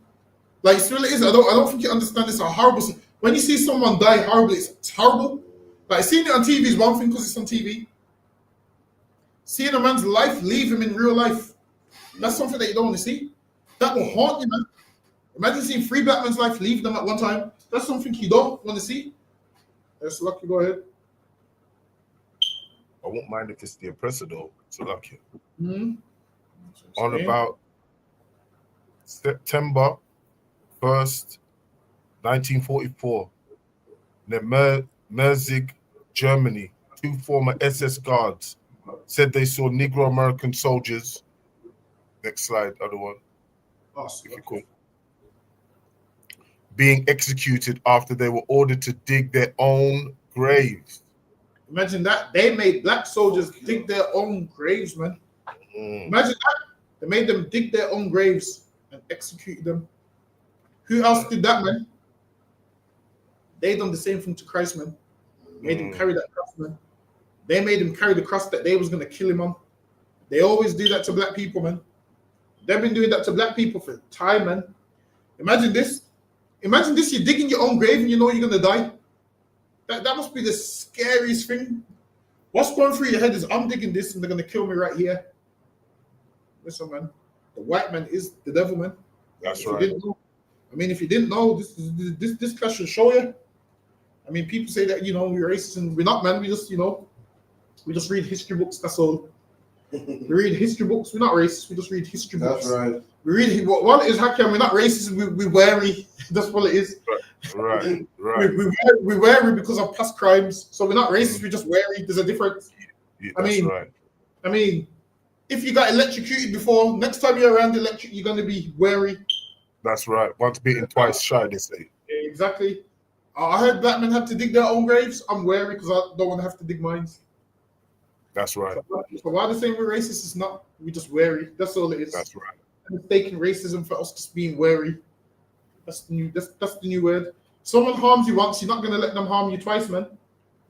Like, it really is. I don't think you understand this. How horrible. When you see someone die horribly, it's horrible. Like, seeing it on TV is one thing because it's on TV. Seeing a man's life leave him in real life, that's something that you don't want to see. That will haunt you, man. Imagine seeing 3 black men's life leave them at one time. That's something you don't want to see. That's lucky. Go ahead. I won't mind if it's the oppressor, though. It's lucky. On about September 1st, 1944, near Merzig, Germany, 2 former SS guards said they saw Negro American soldiers. Next slide, other one. If you could. Being executed after they were ordered to dig their own graves. Imagine that. They made black soldiers dig their own graves, man. Imagine that. They made them dig their own graves and executed them. Who else did that, man? They done the same thing to Christ, man. Made him carry that cross, man. They made him carry the cross that they was going to kill him on. They always do that to black people, man. They've been doing that to black people for time, man. Imagine this. Imagine this, you're digging your own grave and you know you're going to die. That must be the scariest thing. What's going through your head is, I'm digging this and they're going to kill me right here. Listen, man. The white man is the devil, man. That's right. If you didn't know, this class should show you. I mean, people say that, we're racist, and we're not, man. We just, we just read history books, that's all. We read history books. We're not racist. We just read history books. That's right. We really, what it is, Hakim, we're not racist, we're wary. That's what it is. Right. We're wary because of past crimes. So we're not racist, we're just wary. There's a difference. Yeah, I mean, if you got electrocuted before, next time you're around the electric, you're going to be wary. That's right. Once bitten, twice shy, they say. Exactly. I heard black men have to dig their own graves. I'm wary because I don't want to have to dig mine. That's right. So why the saying we're racist is not, we're just wary. That's all it is. That's right. Mistaking racism for us just being wary. That's the new word. Someone harms you once, you're not gonna let them harm you twice, man.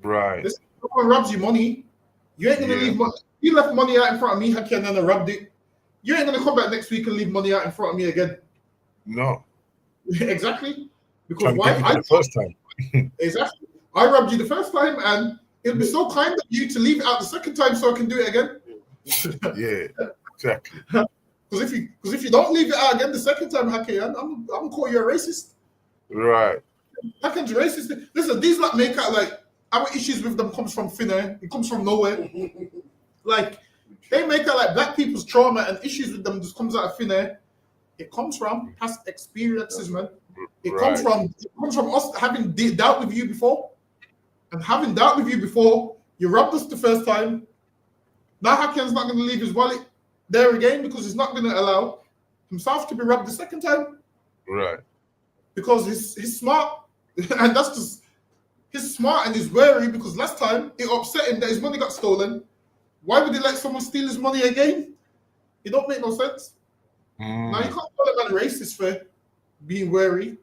Right. If someone robs you money, you ain't gonna leave money. You left money out in front of me, Haki, and then I robbed it. You ain't gonna come back next week and leave money out in front of me again. No. Exactly. Because why? The first time. Exactly. I robbed you the first time, and it'll be so kind of you to leave it out the second time so I can do it again. Yeah, exactly. Because if you don't leave it out again the second time, Haki, I'm gonna call you a racist. Right. Haki's racist. Listen, these like make out like our issues with them comes from thin air. It comes from nowhere. Like they make out like black people's trauma and issues with them just comes out of thin air. It comes from past experiences, man. It comes from us having dealt with you before, and having dealt with you before. You robbed us the first time. Now Hakian's not going to leave his wallet there again because he's not going to allow himself to be robbed the second time. Right. Because he's smart, and that's just he's smart and he's wary because last time it upset him that his money got stolen. Why would he let someone steal his money again? It don't make no sense. Now you can't call a man racist for being wary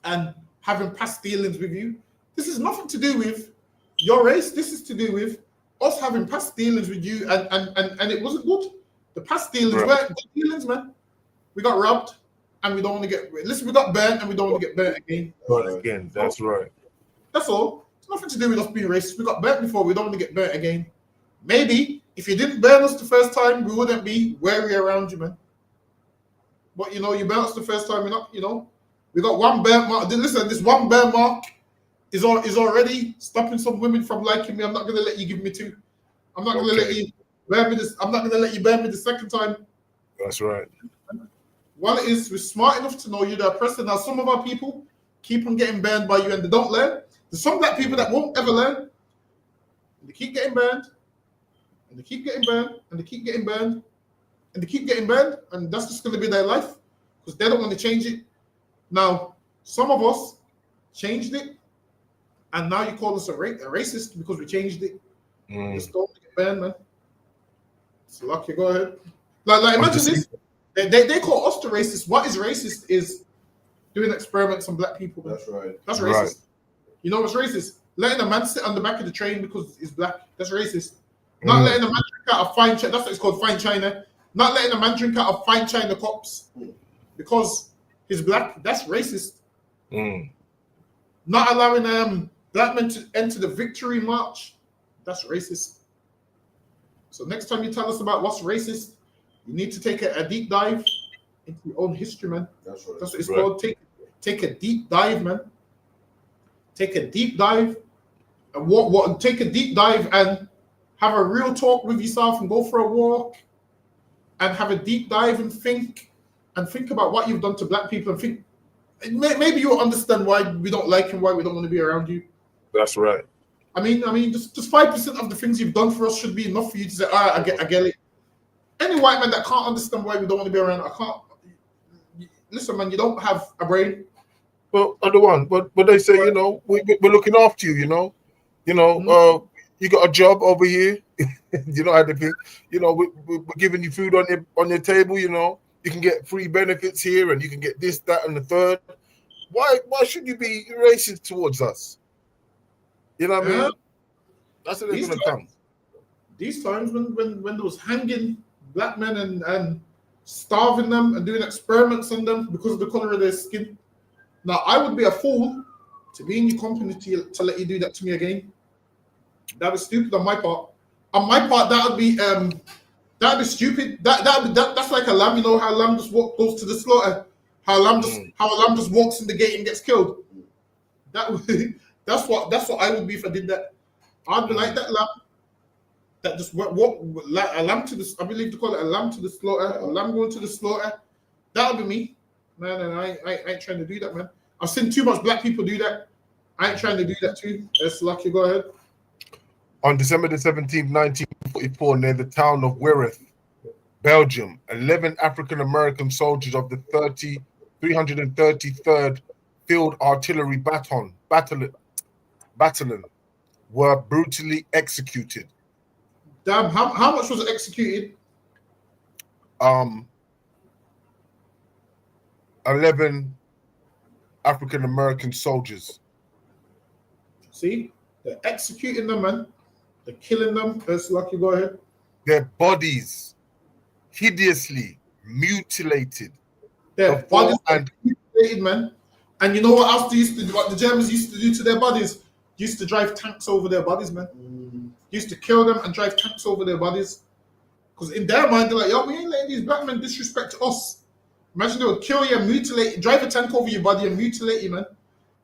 and having past dealings with you. This is nothing to do with your race. This is to do with us having past dealings with you, and it wasn't good. The past dealings weren't good dealings, man. We got robbed, and we don't want to get. Listen, we got burnt, and we don't want to get burnt again. But again, that's right. That's all. It's nothing to do with us being racist. We got burnt before. We don't want to get burnt again. Maybe if you didn't burn us the first time, we wouldn't be wary around you, man. But you burnt us the first time. We're not, we got one burnt mark. Listen, this one burnt mark is already stopping some women from liking me. I'm not gonna let you give me two. I'm not gonna let you burn me this. I'm not gonna let you burn me the second time. That's right. Well, it is. We're smart enough to know you're the oppressor. Now, some of our people keep on getting burned by you, and they don't learn. There's some black people that won't ever learn. They keep getting burned, and they keep getting burned, and they keep getting burned, and they keep getting burned, and that's just going to be their life because they don't want to change it. Now, some of us changed it, and now you call us a racist because we changed it. Just don't get burned, man. It's lucky. Go ahead. Like imagine this. They call us the racist. What is racist is doing experiments on black people. Man. That's right. That's racist. Right. You know what's racist? Letting a man sit on the back of the train because he's black. That's racist. Not letting a man drink out of fine china. That's what it's called, fine china. Not letting a man drink out of fine china cups because he's black. That's racist. Not allowing black men to enter the victory march. That's racist. So next time you tell us about what's racist, you need to take a deep dive into your own history, man. That's right. That's what it's called. Take a deep dive, man. Take a deep dive. And take a deep dive and have a real talk with yourself and go for a walk and have a deep dive and think about what you've done to black people and think maybe you'll understand why we don't like and why we don't want to be around you. That's right. I mean, just 5% of the things you've done for us should be enough for you to say, all right, I get it. Any white man that can't understand why we don't want to be around, I can't. Listen, man, you don't have a brain. Well, other one, but they say, we're looking after you, you got a job over here, we're giving you food on your table, you can get free benefits here and you can get this, that, and the third. Why should you be racist towards us? You know what I mean? That's what they're going to come. These times when there was hanging black men and starving them and doing experiments on them because of the color of their skin. Now, I would be a fool to be in your company to let you do that to me again. That was stupid on my part. On my part, that would be stupid. That's like a lamb. You know how a lamb just goes to the slaughter. How a lamb just walks in the gate and gets killed. That's what I would be if I did that. I'd be like that lamb. That just walk like a lamb to the. I believe to call it a lamb to the slaughter. A lamb going to the slaughter, That'll be me. Man, and I ain't trying to do that, man. I've seen too much black people do that. I ain't trying to do that too. That's lucky. Go ahead. On December the 17th, 1944, near the town of Wereth, Belgium, 11 African-American soldiers of the 333rd Field Artillery Battalion were brutally executed. Damn, how much was it executed? 11 African-American soldiers. See? They're executing them, man. They're killing them. That's lucky. Go ahead. Their bodies hideously mutilated. Their bodies are mutilated, man. And you know what else they used to do? What the Germans used to do to their bodies? Used to drive tanks over their bodies, man. Used to kill them and drive tanks over their bodies. Because in their mind, they're like, yo, we ain't letting these black men disrespect us. Imagine they would kill you and mutilate you, drive a tank over your body and mutilate you, man.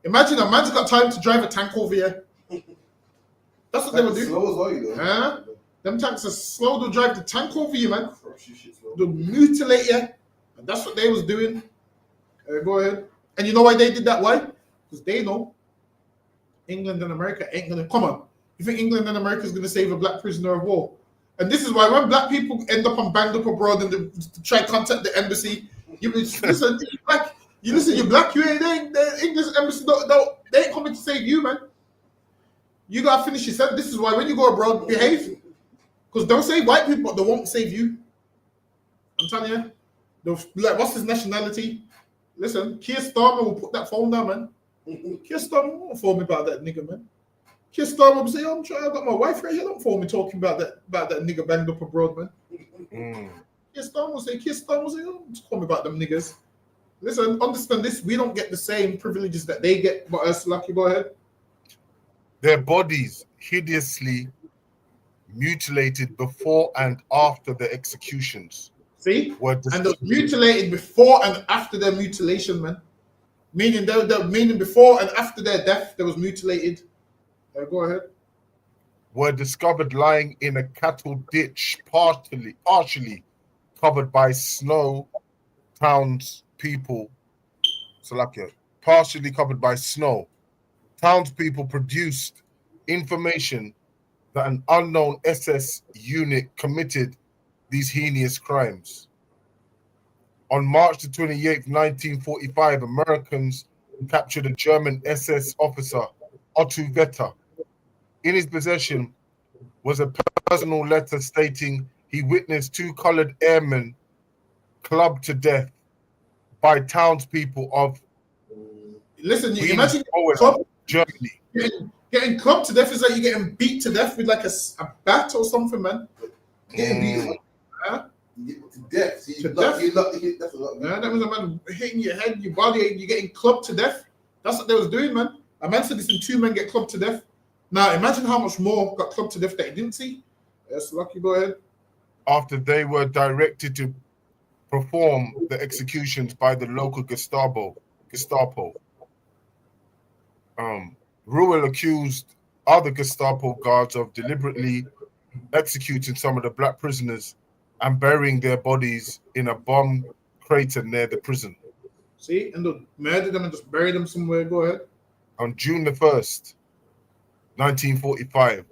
Imagine a man's got time to drive a tank over you. That's what they would do. Slow as well, you know. Them tanks are slow to drive the tank over you, man. They'll mutilate you. And that's what they was doing. Go ahead. And you know why they did that? Why? Because they know England and America ain't going to... Come on. You think England and America is going to save a black prisoner of war? And this is why when black people end up and banged up abroad and they try to contact the embassy, you listen, you're black, you ain't the English embassy, they ain't coming to save you, man. You got to finish your sentence. This is why when you go abroad, behave. Because they'll save white people, but they won't save you. I'm telling you. Like, what's his nationality? Listen, Keir Starmer will put that phone down, man. Keir Starmer won't phone me about that nigga, man. Keir Starmer will say, oh, I've got my wife right here. Don't phone me talking about that nigga banged up abroad, man. Keir Starmer will say, oh, don't call me about them niggas. Listen, understand this. We don't get the same privileges that they get, but us, lucky, go ahead. Their bodies hideously mutilated before and after the executions. See? And they're mutilated before and after their mutilation, man. Meaning before and after their death, they was mutilated. Go ahead. Were discovered lying in a cattle ditch, partially covered by snow. Townspeople, partially covered by snow. Townspeople produced information that an unknown SS unit committed these heinous crimes. On March the 28th, 1945, Americans captured a German SS officer, Otto Vetter. In his possession was a personal letter stating he witnessed 2 colored airmen clubbed to death by townspeople of... Listen, you imagine Germany. Getting clubbed to death is like you're getting beat to death with like a bat or something, man. Getting beat to death. See, to death. That's a lot. That was a man hitting your head, your body, and you're getting clubbed to death. That's what they was doing, man. A man said this and 2 men get clubbed to death. Now, imagine how much more got clubbed to death that he didn't see. Yes, lucky, go ahead. After they were directed to perform the executions by the local Gestapo. Ruel accused other Gestapo guards of deliberately executing some of the black prisoners and burying their bodies in a bomb crater near the prison. See, and they murdered them and just buried them somewhere. Go ahead. On June the 1st, 1945,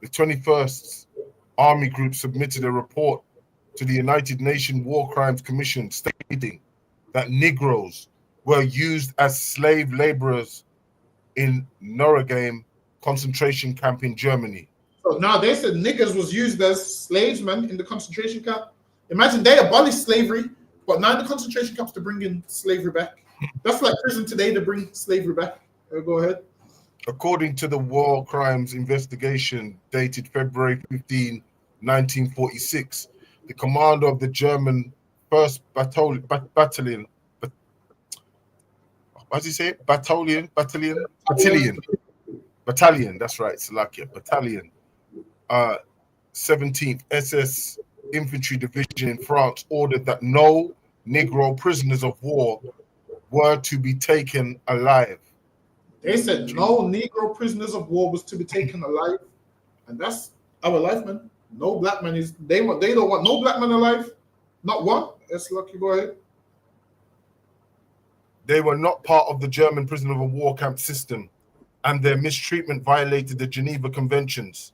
the 21st Army Group submitted a report to the United Nations War Crimes Commission stating that Negroes were used as slave laborers in Norrgame concentration camp in Germany. So now they said niggas was used as slaves, man, in the concentration camp. Imagine they abolished slavery, but now the concentration camps to bring in slavery back. That's like prison today to bring slavery back. Go ahead. According to the War Crimes Investigation dated February 15, 1946, the commander of the German 1st Battalion, what does he say? Battalion, that's right, Slovakia, Battalion, 17th SS Infantry Division in France ordered that no Negro prisoners of war were to be taken alive. They said no Negro prisoners of war was to be taken alive. And that's our life, man. No black man is, they don't want no black man alive. Not one. That's lucky, go ahead. They were not part of the German prisoner of war camp system, and their mistreatment violated the Geneva Conventions.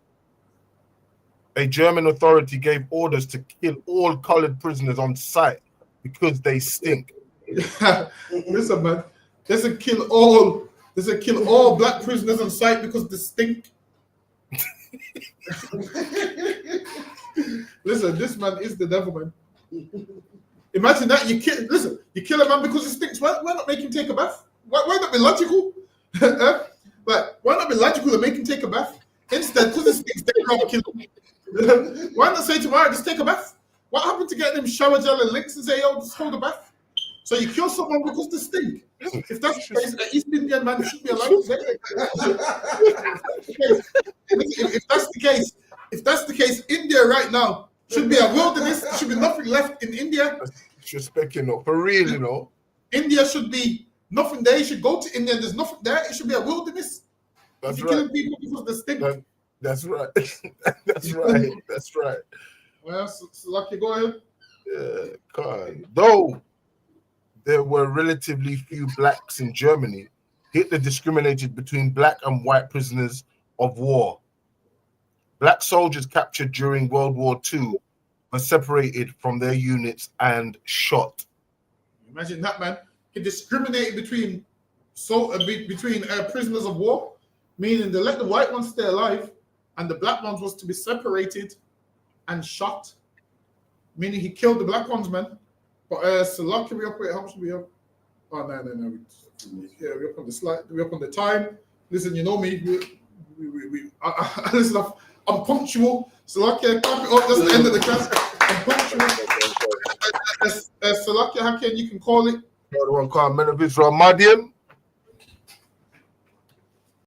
A German authority gave orders to kill all colored prisoners on sight because they stink. Listen, man. There's a kill all black prisoners on sight because they stink. Listen, this man is the devil, man. Imagine that you kill a man because he stinks. Why not make him take a bath? Why not be logical? But why not be logical and make him take a bath? Instead, because he stinks, they can't kill him. Why not say tomorrow, just take a bath? What happened to getting him shower gel and links and say, yo, just hold a bath? So you kill someone because they stink. If that's the case, an East Indian man should be allowed to say it. If that's the case, India right now should be a wilderness. There should be nothing left in India. Disrespect, you know, for real, you know. India should be nothing there. You should go to India and there's nothing there. It should be a wilderness. That's You're right. killing people because they stink. That's right. That's right. That's right. Well, so lucky, go ahead. Yeah, God. Though there were relatively few blacks in Germany, Hitler discriminated between black and white prisoners of war. Black soldiers captured during World War II were separated from their units and shot. Imagine that, man. He discriminated between prisoners of war, meaning they let the white ones stay alive, and the black ones was to be separated and shot. Meaning he killed the black ones, man. But so lucky we up. Wait, how much do we have? Oh no. We're up on the slide. We're up on the time. Listen, you know me. Listen, I'm punctual. So lucky, I clap it up. That's the end of the class. I'm punctual. So lucky, how can you can call it? One called Men of Israel Madian.